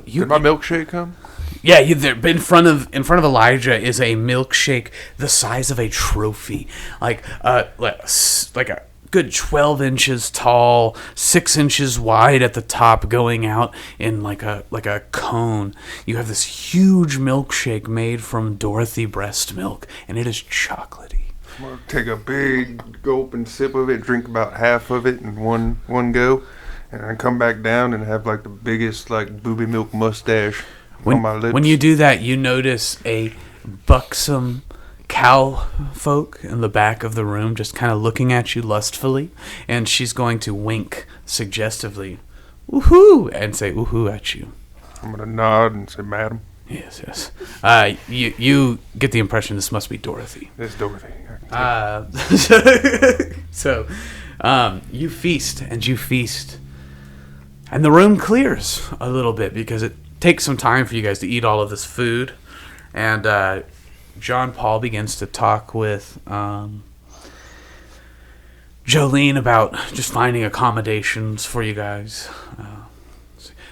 you. Did my milkshake come? Yeah, in front of Elijah is a milkshake the size of a trophy, like a good 12 inches tall, 6 inches wide at the top, going out in like a cone. You have this huge milkshake made from Dorothy breast milk, and it is chocolatey. I'm gonna take a big gulp and sip of it, drink about half of it in one go, and then come back down and have like the biggest like booby milk mustache. When you do that, you notice a buxom cow folk in the back of the room just kind of looking at you lustfully, and she's going to wink suggestively, woohoo, and say woohoo at you. I'm going to nod and say, madam. Yes. You get the impression this must be Dorothy. It's Dorothy. So, you feast, and the room clears a little bit because it takes some time for you guys to eat all of this food, and John Paul begins to talk with Jolene about just finding accommodations for you guys.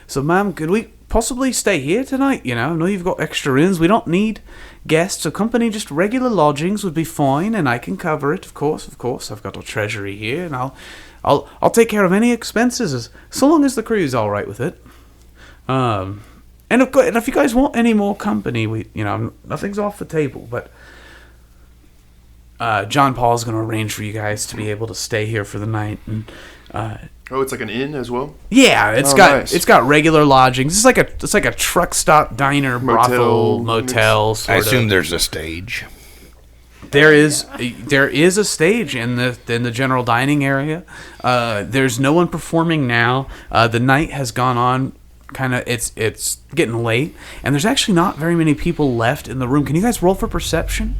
So, ma'am, could we possibly stay here tonight? I know you've got extra inns. We don't need guests or company. Just regular lodgings would be fine, and I can cover it. Of course. I've got a treasury here, and I'll take care of any expenses so long as the crew's all right with it. And if you guys want any more company, nothing's off the table. But John Paul's going to arrange for you guys to be able to stay here for the night. And it's like an inn as well. Yeah, it's got regular lodgings. It's like a truck stop, diner, brothel, motel. I assume there's a stage. There is a stage in the general dining area. There's no one performing now. The night has gone on. It's getting late, and there's actually not very many people left in the room. Can you guys roll for perception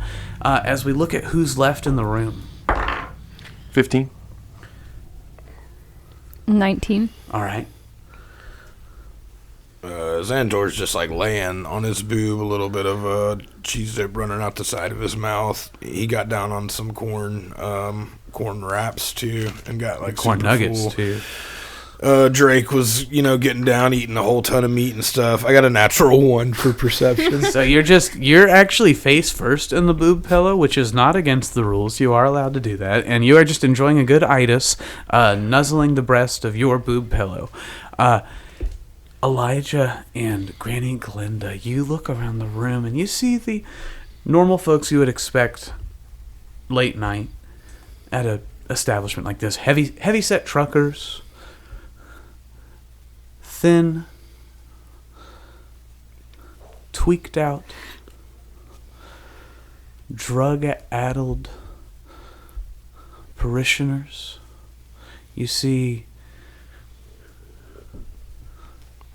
as we look at who's left in the room? 15. 19. All right. Xantor's just like laying on his boob, a little bit of cheese dip running out the side of his mouth. He got down on some corn wraps too, and got like Corn super nuggets full. too. Drake was, getting down, eating a whole ton of meat and stuff. I got a natural 1 for perception. So you're actually face first in the boob pillow, which is not against the rules. You are allowed to do that, and you are just enjoying a good itis, nuzzling the breast of your boob pillow. Elijah and Granny Glenda, you look around the room and you see the normal folks you would expect late night at a establishment like this. Heavy set truckers, thin, tweaked out, drug-addled parishioners. You see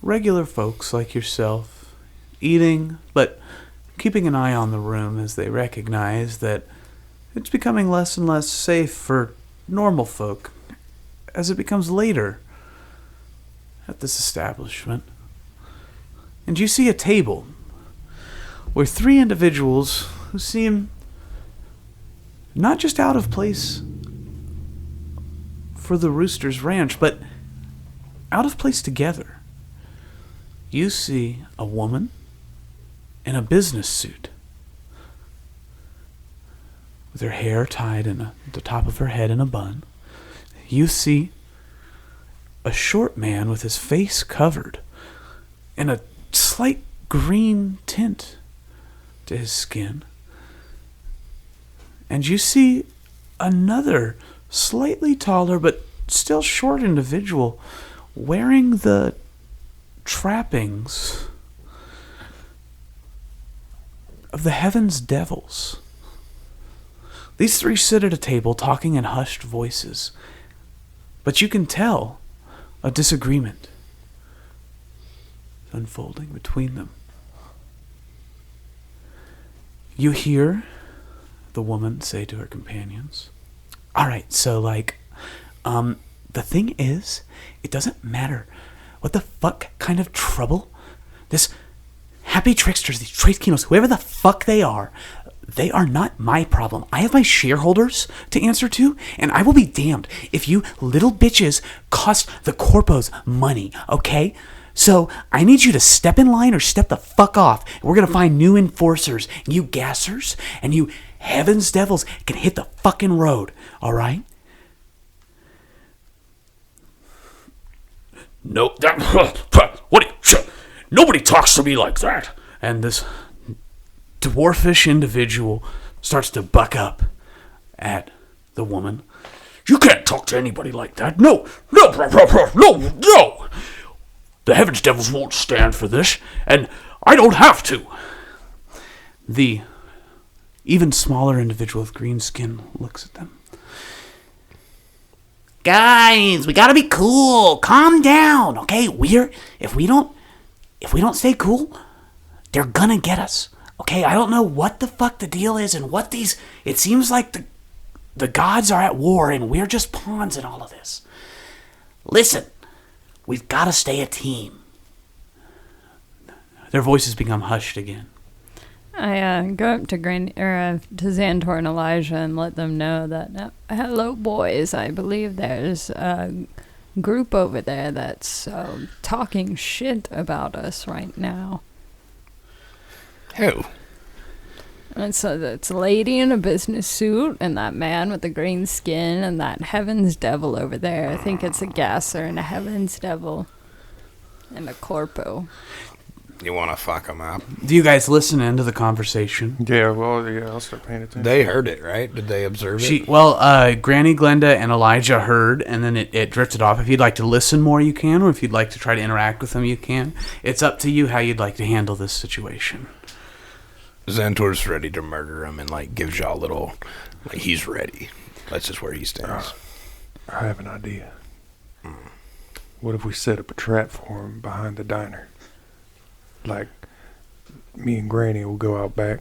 regular folks like yourself eating, but keeping an eye on the room as they recognize that it's becoming less and less safe for normal folk as it becomes later at this establishment. And you see a table where 3 individuals who seem not just out of place for the Rooster's Ranch, but out of place together. You see a woman in a business suit with her hair tied in the top of her head in a bun. You see a short man with his face covered in a slight green tint to his skin. And you see another slightly taller but still short individual wearing the trappings of the Heaven's Devils. These 3 sit at a table talking in hushed voices, but you can tell a disagreement unfolding between them. You hear the woman say to her companions, "All right, so the thing is, it doesn't matter what the fuck kind of trouble this happy tricksters, these Tres Keenos, whoever the fuck they are not my problem. I have my shareholders to answer to, and I will be damned if you little bitches cost the corpos money, okay? So I need you to step in line or step the fuck off. We're gonna find new enforcers. You gassers and you Heaven's Devils can hit the fucking road, all right?" "No, nobody talks to me like that." And this dwarfish individual starts to buck up at the woman. "You can't talk to anybody like that. No. The Heaven's Devils won't stand for this, and I don't have to." The even smaller individual with green skin looks at them. "Guys, we gotta be cool. Calm down, okay? If we don't stay cool, they're gonna get us. Okay, I don't know what the fuck the deal is and it seems like the gods are at war and we're just pawns in all of this. Listen, we've gotta stay a team." Their voices become hushed again. I go up to to Xantor and Elijah and let them know that, "Hello, boys. I believe there's a group over there that's talking shit about us right now." Who? And so it's a lady in a business suit and that man with the green skin and that Heaven's Devil over there. I think it's a gasser and a Heaven's Devil and a corpo. You want to fuck them up? Do you guys listen into the conversation? Yeah, I'll start paying attention. They heard it, right? Did they observe it? Granny Glenda and Elijah heard, and then it drifted off. If you'd like to listen more, you can, or if you'd like to try to interact with them, you can. It's up to you how you'd like to handle this situation. Xantor's ready to murder him and, gives y'all a little, he's ready. That's just where he stands. I have an idea. What if we set up a trap for him behind the diner? Me and Granny will go out back.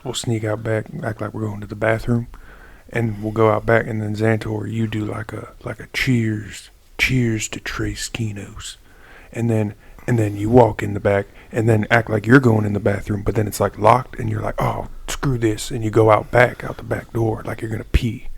We'll sneak out back, act like we're going to the bathroom, and we'll go out back. And then Xantor, you do like a cheers cheers to Tres Keenos. And then you walk in the back and then act like you're going in the bathroom, but then it's like locked and you're like, oh, screw this. And you go out the back door like you're going to pee.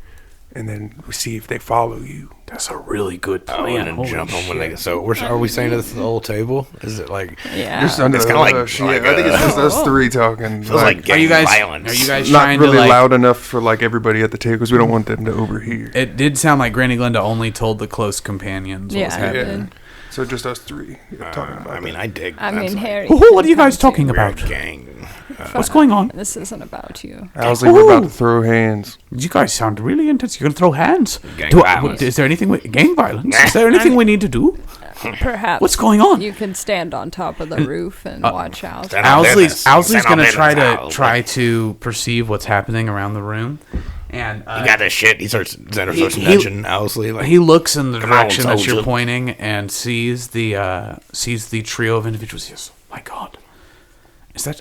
And then we see if they follow you. That's a really good Oh, plan. and Holy jump on when they. shit. So are we saying this is the whole table? Is it like? Yeah. It's kind of like, I think it's just us three talking. Feels like Are you guys? violence. Are you guys not trying really to like? loud enough for like everybody at the table because we don't want them to overhear. It did sound like Granny Glenda only told the close companions what was Yeah, happening. yeah. So just us three talking about I mean, that. I dig. I mean, Harry. Woohoo, what are you can guys come talking too. we're a about? gang. What's going on? This isn't about you. Owsley, we're about to throw hands. You guys sound really intense. You're gonna throw hands. Gang Do- violence. Is there anything? Gang violence? Is there anything we need to do? Perhaps. What's going on? You can stand on top of the roof and watch out. Stand on business. Owsley's Stand on gonna business, try to perceive what's happening around the room, and You got this shit. Xander starts he- nudging Owsley. Like, he looks in the Come on, direction that you're soldier. pointing and sees the trio of individuals. He says, "My God, is that?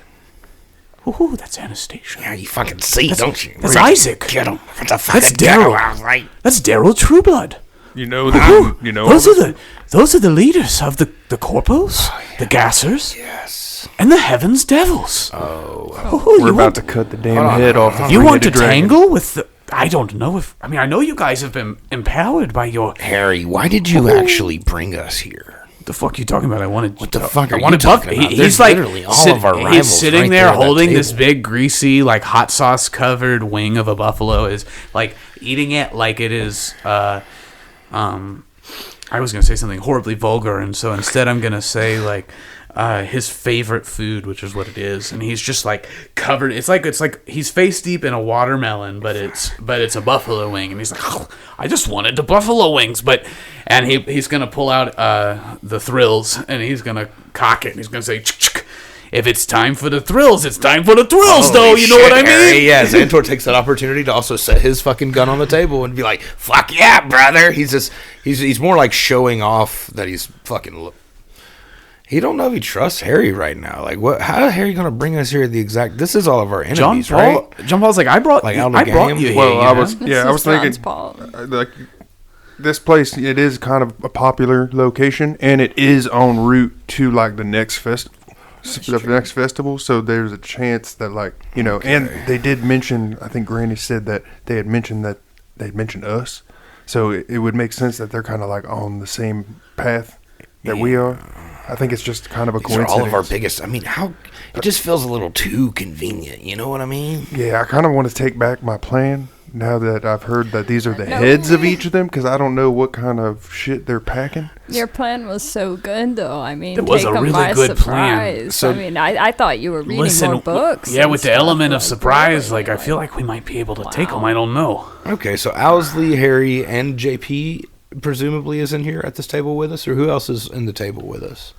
Ooh, that's Anastasia. yeah, you fucking see, don't you? That's Isaac. Get him. That's a That's fucking ghetto, Daryl. Owsley. That's Daryl Trueblood. You know that. You know Those are the leaders of the corpos, the gassers, Yes. and the heavens devils. we're you about want, to cut the damn head off. The you want to three-headed dragon. tangle with the? I don't know if. I mean, I know you guys have been empowered by your. Harry, why did you actually bring us here? The fuck you talking about? I wanted. What the fuck are I you wanted talking Buck. about? He's There's like literally all of our he's rivals sitting right there there at that holding this table. big greasy like hot sauce covered wing of a buffalo. Is like eating it like it is. I was gonna say something horribly vulgar, and so instead I'm gonna say like his favorite food, which is what it is, and he's just like covered. It's like he's face deep in a watermelon, but it's a buffalo wing, and he's like, oh, I just wanted the buffalo wings, and he's gonna pull out the thrills, and he's gonna cock it, and he's gonna say, "Ch-ch-ch. If it's time for the thrills, it's time for the thrills, though. You know what I mean?" Harry, yeah, Xantor takes that opportunity to also set his fucking gun on the table and be like, "Fuck yeah, brother!" He's more like showing off that he's fucking. He don't know if he trusts Harry right now. Like, what? How is Harry gonna bring us here? This is all of our enemies, John Paul's like, I brought Like, out of the you game? here. Well, you I know? was John's thinking Paul. like this place. It is kind of a popular location, and it is en route to like the next festival. So there's a chance that and they did mention. I think Granny said that they'd mentioned us. So it would make sense that they're kind of like on the same path that we are. I think it's just kind of a These are coincidence. all of our biggest. I mean, how it just feels a little too convenient. You know what I mean? Yeah, I kind of want to take back my plan now that I've heard that these are the No. heads of each of them, because I don't know what kind of shit they're packing. Your plan was so good, though. I mean, It was take a them really by good plan. surprise. So- I mean, I thought you were reading more books. Yeah, and with the stuff, element of like, surprise, really, like I feel like we might be able to take Wow. them. I don't know. Okay, so Owsley, Harry, and JP presumably is in here at this table with us, or who else is in the table with us?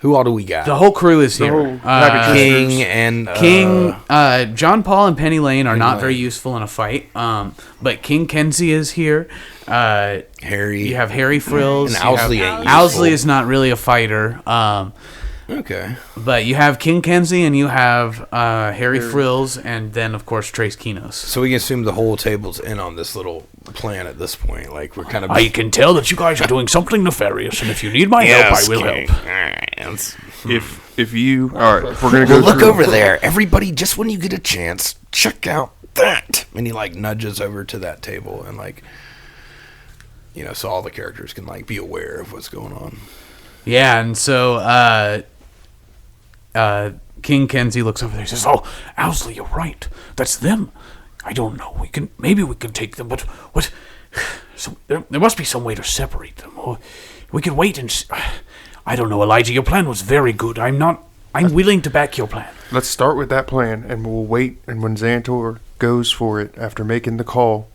Who all do we got? The whole crew is The here. whole package King and King, John Paul and Penny Lane are not Lane. very useful in a fight. But King Kenzie is here. Harry. You have Harry Frills. And you have- Owsley ain't Owsley useful. is not really a fighter. Okay. But you have King Kenzie and you have Harry Frills, and then of course Tres Keenos. So we can assume the whole table's in on this little plan at this point. Like, we're kind of. I can tell that you guys are doing something nefarious, and if you need my help, I will King. help. All right. Let's If you all right, if we're gonna go look through, over there. Everybody, just when you get a chance, check out that. And he, like, nudges over to that table and, like, so all the characters can, like, be aware of what's going on. Yeah, and so King Kenzie looks over there and says, "Oh, Owsley, you're right. That's them. I don't know. Maybe we can take them, but what? So there must be some way to separate them. Or we could wait and. I don't know, Elijah. Your plan was very good. I'm willing to back your plan. let's start with that plan, and we'll wait. And when Xantor goes for it after making the call,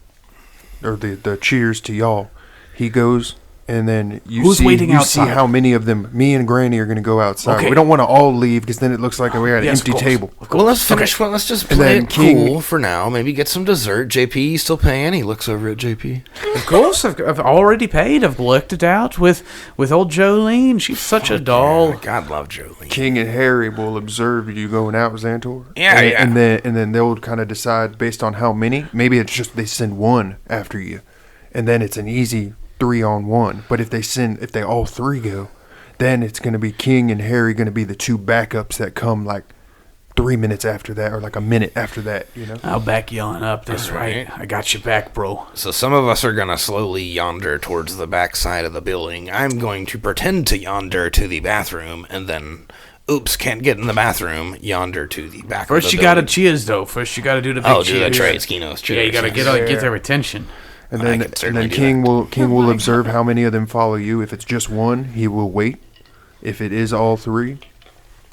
or the cheers to y'all, he goes. And then Who's waiting outside? see how many of them, me and Granny, are going to go outside. Okay. We don't want to all leave because then it looks like we're at an Yes, empty of course. table. Well, let's finish. Well, let's just And play then it King- cool for now. Maybe get some dessert. JP, you still paying? He looks over at JP. Of course, I've already paid. I've worked it out with old Jolene. She's such a doll. God love Jolene. King and Harry will observe you going out, Xantor. Yeah, and, yeah. And then they'll kind of decide based on how many. Maybe it's just they send one after you, and then it's an easy 3-on-1. But if they all three go, then it's going to be King and Harry going to be the two backups that come like 3 minutes after that, or like a minute after that, you know? I'll back you on up. That's right. I got your back, bro. So some of us are going to slowly yonder towards the back side of the building. I'm going to pretend to yonder to the bathroom, and then, oops, can't get in the bathroom, yonder to the back First of the you gotta building. cheers, though. First you gotta do the big cheers. do the Tres Keenos cheers. Yeah, you gotta get their attention. And I then, can certainly do King that. will observe how many of them follow you. If it's just one, he will wait. If it is all three,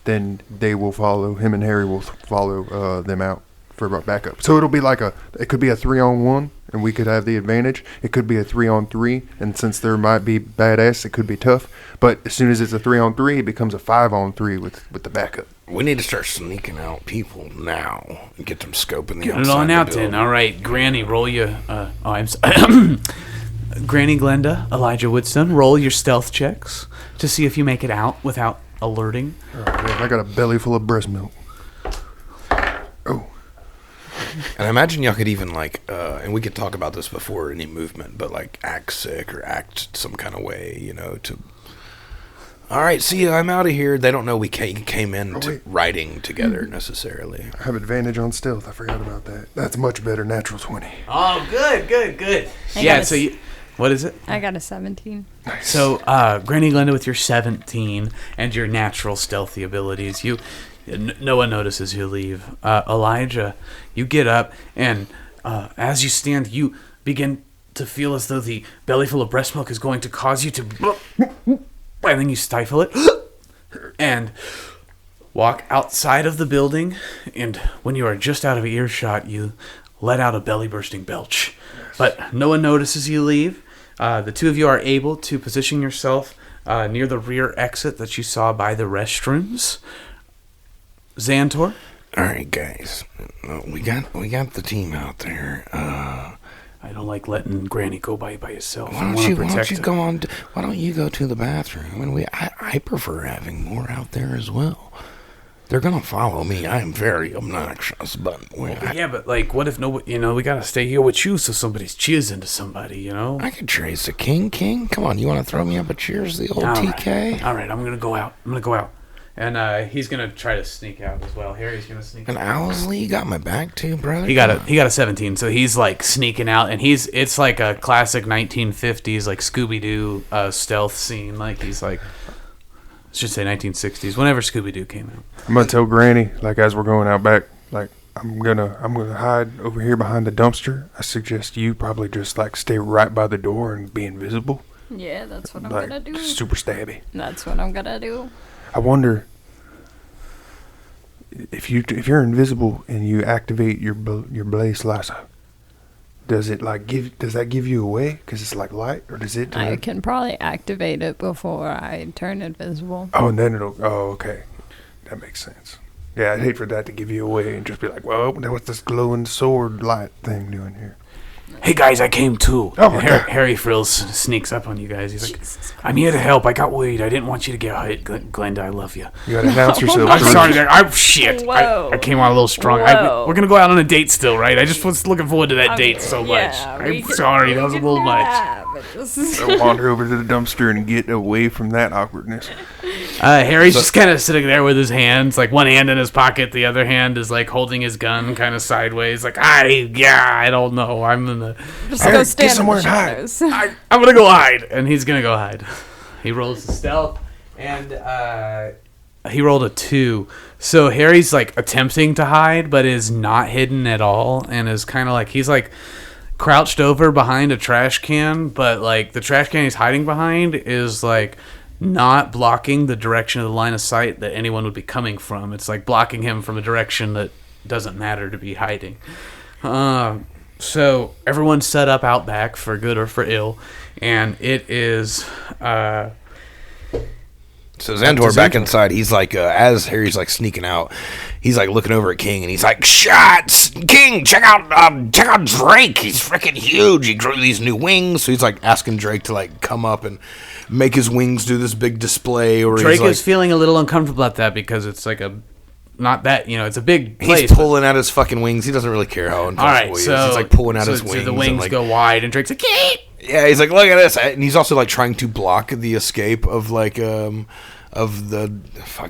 then they will follow him, and Harry will follow them out for backup. So it'll be like it could be a 3-on-1, and we could have the advantage. It could be a 3-on-3, and since there might be badass, it could be tough. But as soon as it's a 3-on-3, it becomes a 5-on-3 with the backup. We need to start sneaking out people now and get them scoping the Get it outside on the out building. then. All right, Granny, roll your. Granny Glenda, Elijah Woodson, roll your stealth checks to see if you make it out without alerting. Oh, man, I got a belly full of breast milk. Oh. And I imagine y'all could even, like, and we could talk about this before any movement, but, like, act sick or act some kind of way, you know, to... All right, see you, I'm out of here. They don't know we came in riding together necessarily. I have advantage on stealth. I forgot about that. That's much better. Natural 20. Oh, good. I Yeah, got so you... What is it? I got a 17. So, Granny Glenda, with your 17 and your natural stealthy abilities, no one notices you leave. Elijah, you get up, and as you stand, you begin to feel as though the belly full of breast milk is going to cause you to... And then you stifle it, and walk outside of the building, and when you are just out of earshot, you let out a belly-bursting belch. But no one notices you leave. The two of you are able to position yourself near the rear exit that you saw by the restrooms. Xantor? All right, guys. We got the team out there. I don't like letting Granny go by yourself. Why don't you go to the bathroom? And I prefer having more out there as well. They're gonna follow me. I am very obnoxious, but but like, what if we gotta stay here with you so somebody's cheers into somebody, you know? I could trace a king. Come on, you want to throw me up a cheers, the old All TK? Right. All right, I'm gonna go out. And he's gonna try to sneak out as well. Harry's gonna sneak. And Owlsley, you got my back too, brother. He got a 17, so he's like sneaking out, and it's like a classic 1950s like Scooby-Doo stealth scene. Like he's like, I should say 1960s, whenever Scooby-Doo came out. I'm gonna tell Granny, like, as we're going out back, like, I'm gonna hide over here behind the dumpster. I suggest you probably just like stay right by the door and be invisible. Yeah, that's what I'm Like, gonna do. super stabby. That's what I'm gonna do. I wonder if you're invisible and you activate your blade slicer, does that give you away because it's like light, or does it? I can probably activate it before I turn invisible. Oh, and then okay, that makes sense. Yeah, I'd hate for that to give you away and just be like, well, what's this glowing sword light thing doing here? Hey guys, I came too. Oh my God. Harry Frills sneaks up on you guys. He's like, I'm here to help. I got worried. I didn't want you to get hit. Glenda, I love you. You gotta announce yourself. I'm sorry. Shit. Whoa. I came out a little strong. Whoa. We're going to go out on a date still, right? I just was looking forward to that date so much. I'm sorry. That was a little much. I'll wander over to the dumpster and get away from that awkwardness. Harry's just kind of sitting there with his hands, like one hand in his pocket, the other hand is like holding his gun kind of sideways, like, I don't know. I'm in the... Just go stand somewhere in the shadows. I'm going to go hide. And he's going to go hide. He rolls the stealth, and he rolled a 2. So Harry's like attempting to hide, but is not hidden at all, and is kind of like, he's like crouched over behind a trash can, but like the trash can he's hiding behind is like not blocking the direction of the line of sight that anyone would be coming from. It's like blocking him from a direction that doesn't matter to be hiding. So everyone's set up out back for good or for ill, and it is... So Xantor back inside, he's like, as Harry's like sneaking out, he's like looking over at King, and he's like, "Shots, King! Check out Drake. He's freaking huge. He grew these new wings." So he's like asking Drake to like come up and make his wings do this big display. Or Drake he's like, is feeling a little uncomfortable at that because it's like it's a big place. He's pulling at his fucking wings. He doesn't really care how uncomfortable he is. He's like pulling out his wings. So the wings and, like, go wide, and Drake's like, Yeah, he's like, look at this, and he's also like trying to block the escape of like of the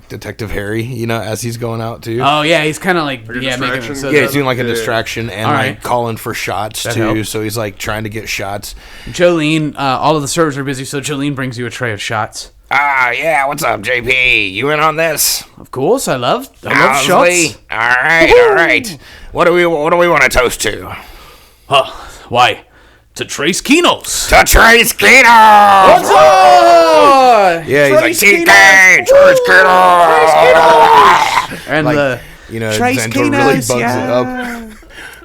Detective Harry, you know, as he's going out too. Oh yeah, he's kind of like Like a making it distraction? so He's doing like a distraction and All like right. calling for shots That too. helps. So he's like trying to get shots. Jolene, all of the servers are busy, so Jolene brings you a tray of shots. Ah, yeah, what's up, JP? You in on this? Of course, I love Owsley? shots. All right. What do we want to toast to? Huh? Why? To Tres Keenos. To Tres Keenos! What's up? Yeah, he's like, Tres TK! Keenos! Tres Keenos! And Like, the you know, Tres Xantor really Keenos, bugs it up.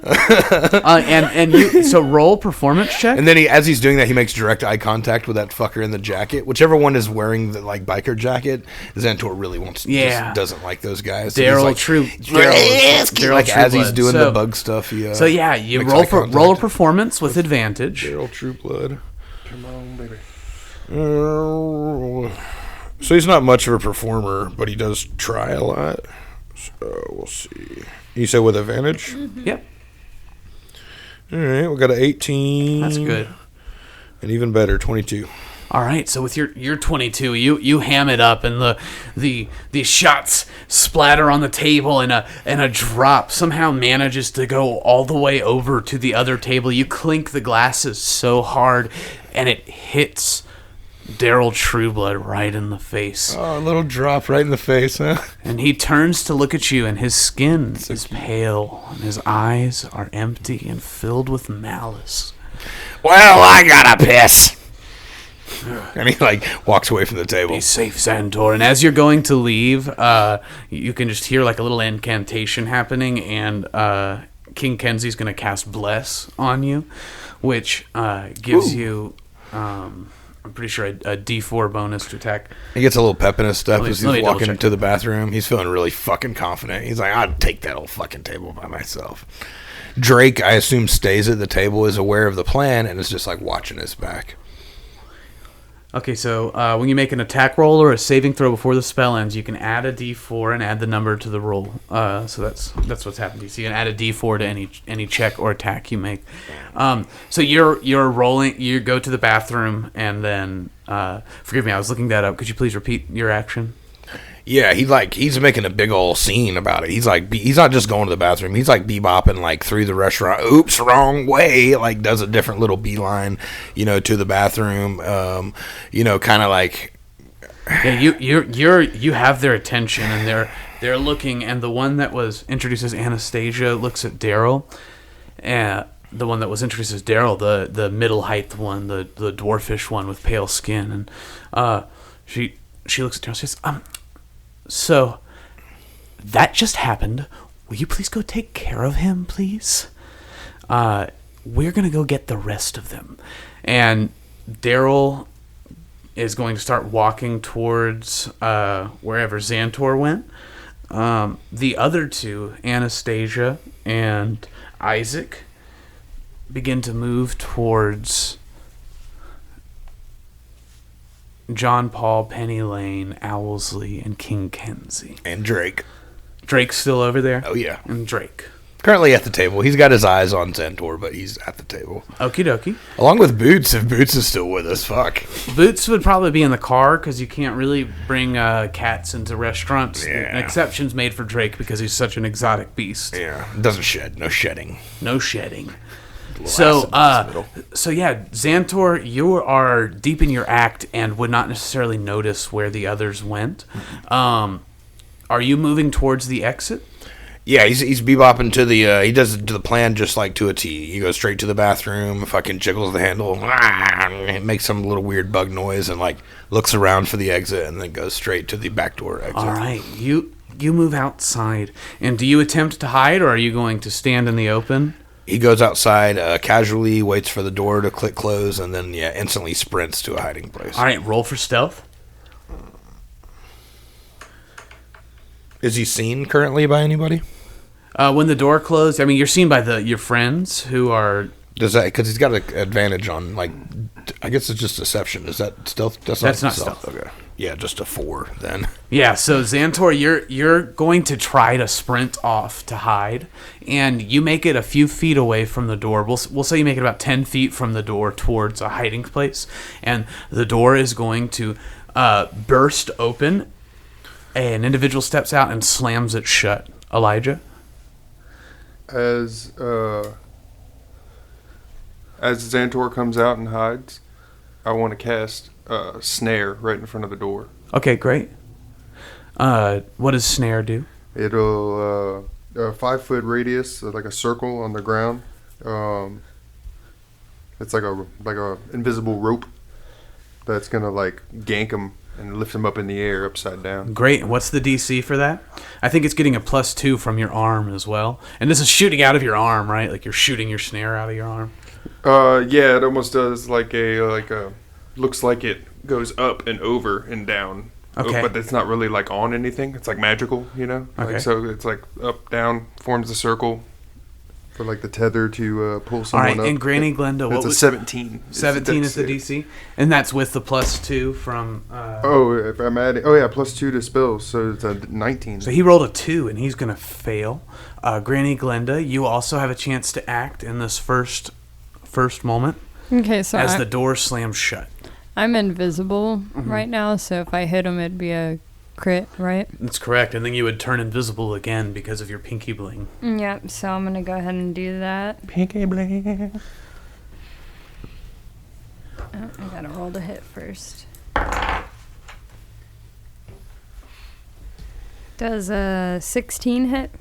yeah. And you so roll performance check. And then as he's doing that, he makes direct eye contact with that fucker in the jacket. Whichever one is wearing the like biker jacket, Xantor really wants. Yeah. just doesn't like those guys. So he's Daryl like, True. like as he's doing so, the bug stuff. He, So yeah, you makes roll eye for contact. roll a performance with advantage. Daryl Trueblood. Come on, baby. So he's not much of a performer, but he does try a lot. So we'll see. You said with advantage? Yep, All right, we got an 18. that's good. And even better, 22. All right, so with your 22, you ham it up, and the shots splatter on the table, and a drop somehow manages to go all the way over to the other table. You clink the glasses so hard, and it hits Daryl Trueblood right in the face. Oh, a little drop right in the face, huh? And he turns to look at you, and his skin is pale, and his eyes are empty and filled with malice. Well, I gotta piss. And he like walks away from the table. Be safe, Xantor. And as you're going to leave, you can just hear like a little incantation happening, and King Kenzie's going to cast Bless on you, which gives you, I'm pretty sure, a D4 bonus to attack. He gets a little pep in his step Let me- as let me he's double walking check into that. the bathroom. He's feeling really fucking confident. He's like, I'd take that whole fucking table by myself. Drake, I assume, stays at the table, is aware of the plan, and is just like watching his back. Okay, so when you make an attack roll or a saving throw before the spell ends, you can add a D4 and add the number to the roll. So that's what's happened to you. So you can add a D4 to any check or attack you make. So you're rolling. You go to the bathroom, and then forgive me, I was looking that up. Could you please repeat your action? Yeah, he's making a big old scene about it. He's like, he's not just going to the bathroom. He's like bebopping like through the restaurant. Oops, wrong way. Like does a different little beeline, you know, to the bathroom. You know, kind of like. Yeah, you have their attention, and they're looking, and the one that was introduced as Anastasia looks at Daryl, and the one that was introduced as Daryl, the middle height one, the dwarfish one with pale skin, and she looks at Daryl and says, so that just happened. Will you please go take care of him, please? We're gonna go get the rest of them, and Daryl is going to start walking towards wherever Xantor went. The other two, Anastasia and Isaac, begin to move towards John Paul, Penny Lane, Owlsley, and King Kenzie. And Drake. Drake's still over there? Oh yeah. And Drake. Currently at the table. He's got his eyes on Xantor, but he's at the table. Okie dokie. Along with Boots, if Boots is still with us. Fuck. Boots would probably be in the car because you can't really bring cats into restaurants. Yeah. An exception's made for Drake because he's such an exotic beast. Yeah. Doesn't shed. No shedding. No shedding. So, yeah, Xantor, you are deep in your act and would not necessarily notice where the others went. Are you moving towards the exit? Yeah, he's bebopping to the, he does the plan just like to a T. He goes straight to the bathroom, fucking jiggles the handle, makes some little weird bug noise, and like looks around for the exit, and then goes straight to the back door exit. All right, you move outside, and do you attempt to hide, or are you going to stand in the open? He goes outside casually, waits for the door to click close, and then, instantly sprints to a hiding place. All right, roll for stealth. Is he seen currently by anybody? When the door closed, I mean, you're seen by your friends who are... Does that, because he's got an advantage on, like, I guess it's just deception. Is that stealth? That's not stealth. Okay. Yeah, just a 4 then. Yeah, so Xantor, you're going to try to sprint off to hide, and you make it a few feet away from the door. We'll say you make it about 10 feet from the door towards a hiding place, and the door is going to burst open. An individual steps out and slams it shut. Elijah? As Xantor comes out and hides, I want to cast a snare right in front of the door. Okay, great. What does snare do? It'll a 5-foot radius, like a circle on the ground. It's like a invisible rope that's gonna like gank him and lift him up in the air upside down. Great. What's the DC for that? I think it's getting a +2 from your arm as well. And this is shooting out of your arm, right? Like you're shooting your snare out of your arm. Yeah, it almost does like a looks like it goes up and over and down. Okay. But it's not really like on anything. It's like magical, you know? Okay. Like, so it's like up, down, forms a circle for like the tether to pull someone All right, up. and Granny Glenda, what It's a was 17. 17 is the DC? And that's with the +2 from... If I'm adding... Oh, yeah, +2 to spells, so it's a 19. So he rolled a 2, and he's going to fail. Granny Glenda, you also have a chance to act in this first moment Okay, so as the door slams shut. I'm invisible right now, so if I hit him, it'd be a crit, right? That's correct, and then you would turn invisible again because of your pinky bling. Yep, so I'm going to go ahead and do that. Pinky bling. Oh, I got to roll the hit first. Does a 16 hit?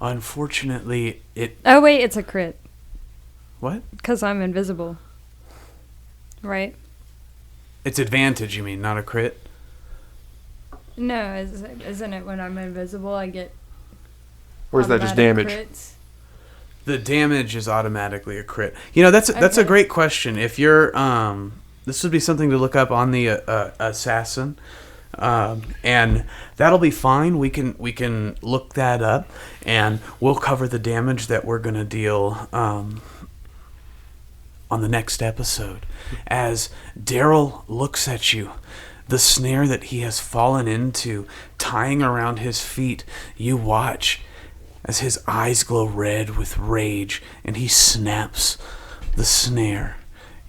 Unfortunately, it... Oh, wait, it's a crit. What? Because I'm invisible. Right? It's advantage, you mean, not a crit? No, isn't it when I'm invisible I get Or is that just automatic damage? crits? The damage is automatically a crit. You know, that's a Okay. great question. If you're... this would be something to look up on the assassin. And that'll be fine. We can look that up, and we'll cover the damage that we're going to deal on the next episode. As Daryl looks at you, the snare that he has fallen into, tying around his feet, you watch as his eyes glow red with rage, and he snaps the snare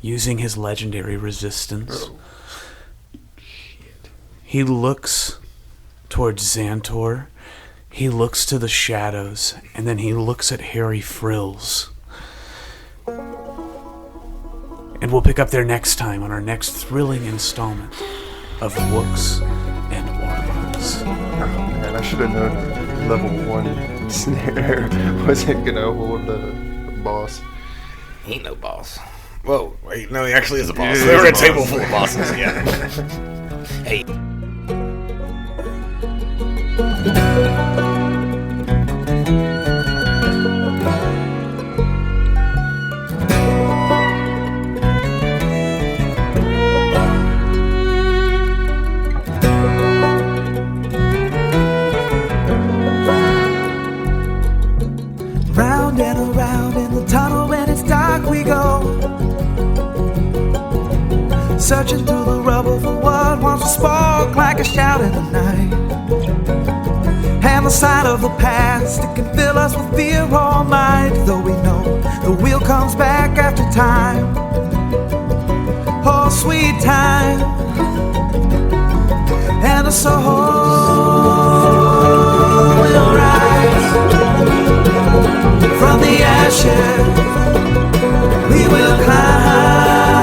using his legendary resistance. He looks towards Xantor, he looks to the shadows, and then he looks at Harry Frills. And we'll pick up there next time on our next thrilling installment of Wooks and Warlocks. Oh, man, I should have known level 1 snare wasn't going to hold the boss. He ain't no boss. Whoa, wait, no, he actually is a boss. Yeah, They he's were a a table boss. full of bosses, yeah. Hey. Round and around in the tunnel when it's dark we go, searching through the rubble for what once was spark like a shout in the night. And the sight of the past, it can fill us with fear all night, though we know the wheel comes back after time. Oh, sweet time. And the soul will rise from the ashes. We will climb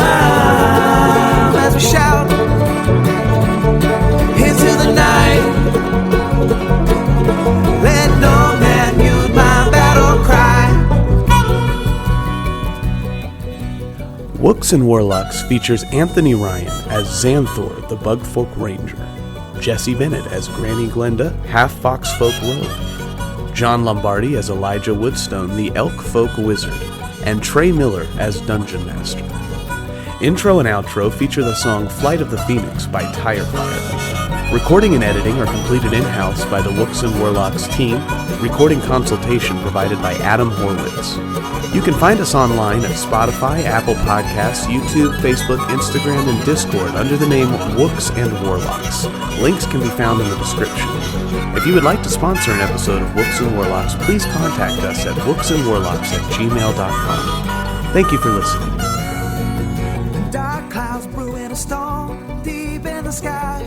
as we shout into the night. Let no man mute my battle cry. Wooks and Warlocks features Anthony Ryan as Xanthor, the Bugfolk Ranger, Jesse Bennett as Granny Glenda, Half Foxfolk Rogue, John Lombardi as Elijah Woodstone, the Elk Folk Wizard, and Trey Miller as Dungeon Master. Intro and outro feature the song Flight of the Phoenix by Tire Fire. Recording and editing are completed in-house by the Wooks and Warlocks team. Recording consultation provided by Adam Horwitz. You can find us online at Spotify, Apple Podcasts, YouTube, Facebook, Instagram, and Discord under the name Wooks and Warlocks. Links can be found in the description. If you would like to sponsor an episode of Wooks and Warlocks, please contact us at wooksandwarlocks@gmail.com. Thank you for listening. Dark clouds brewing a storm deep in the sky.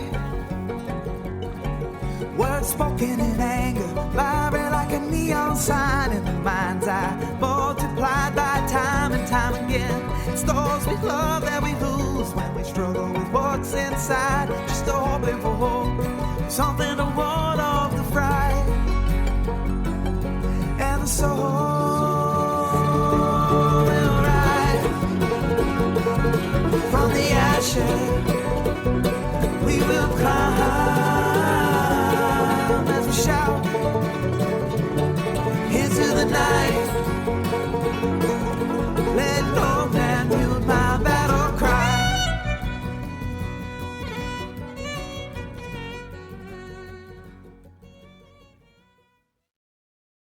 Words spoken in anger, vibrant like a neon sign in the mind's eye, multiplied by time and time again. It's those we love that we lose when we struggle with what's inside, just hoping for hope, something to want.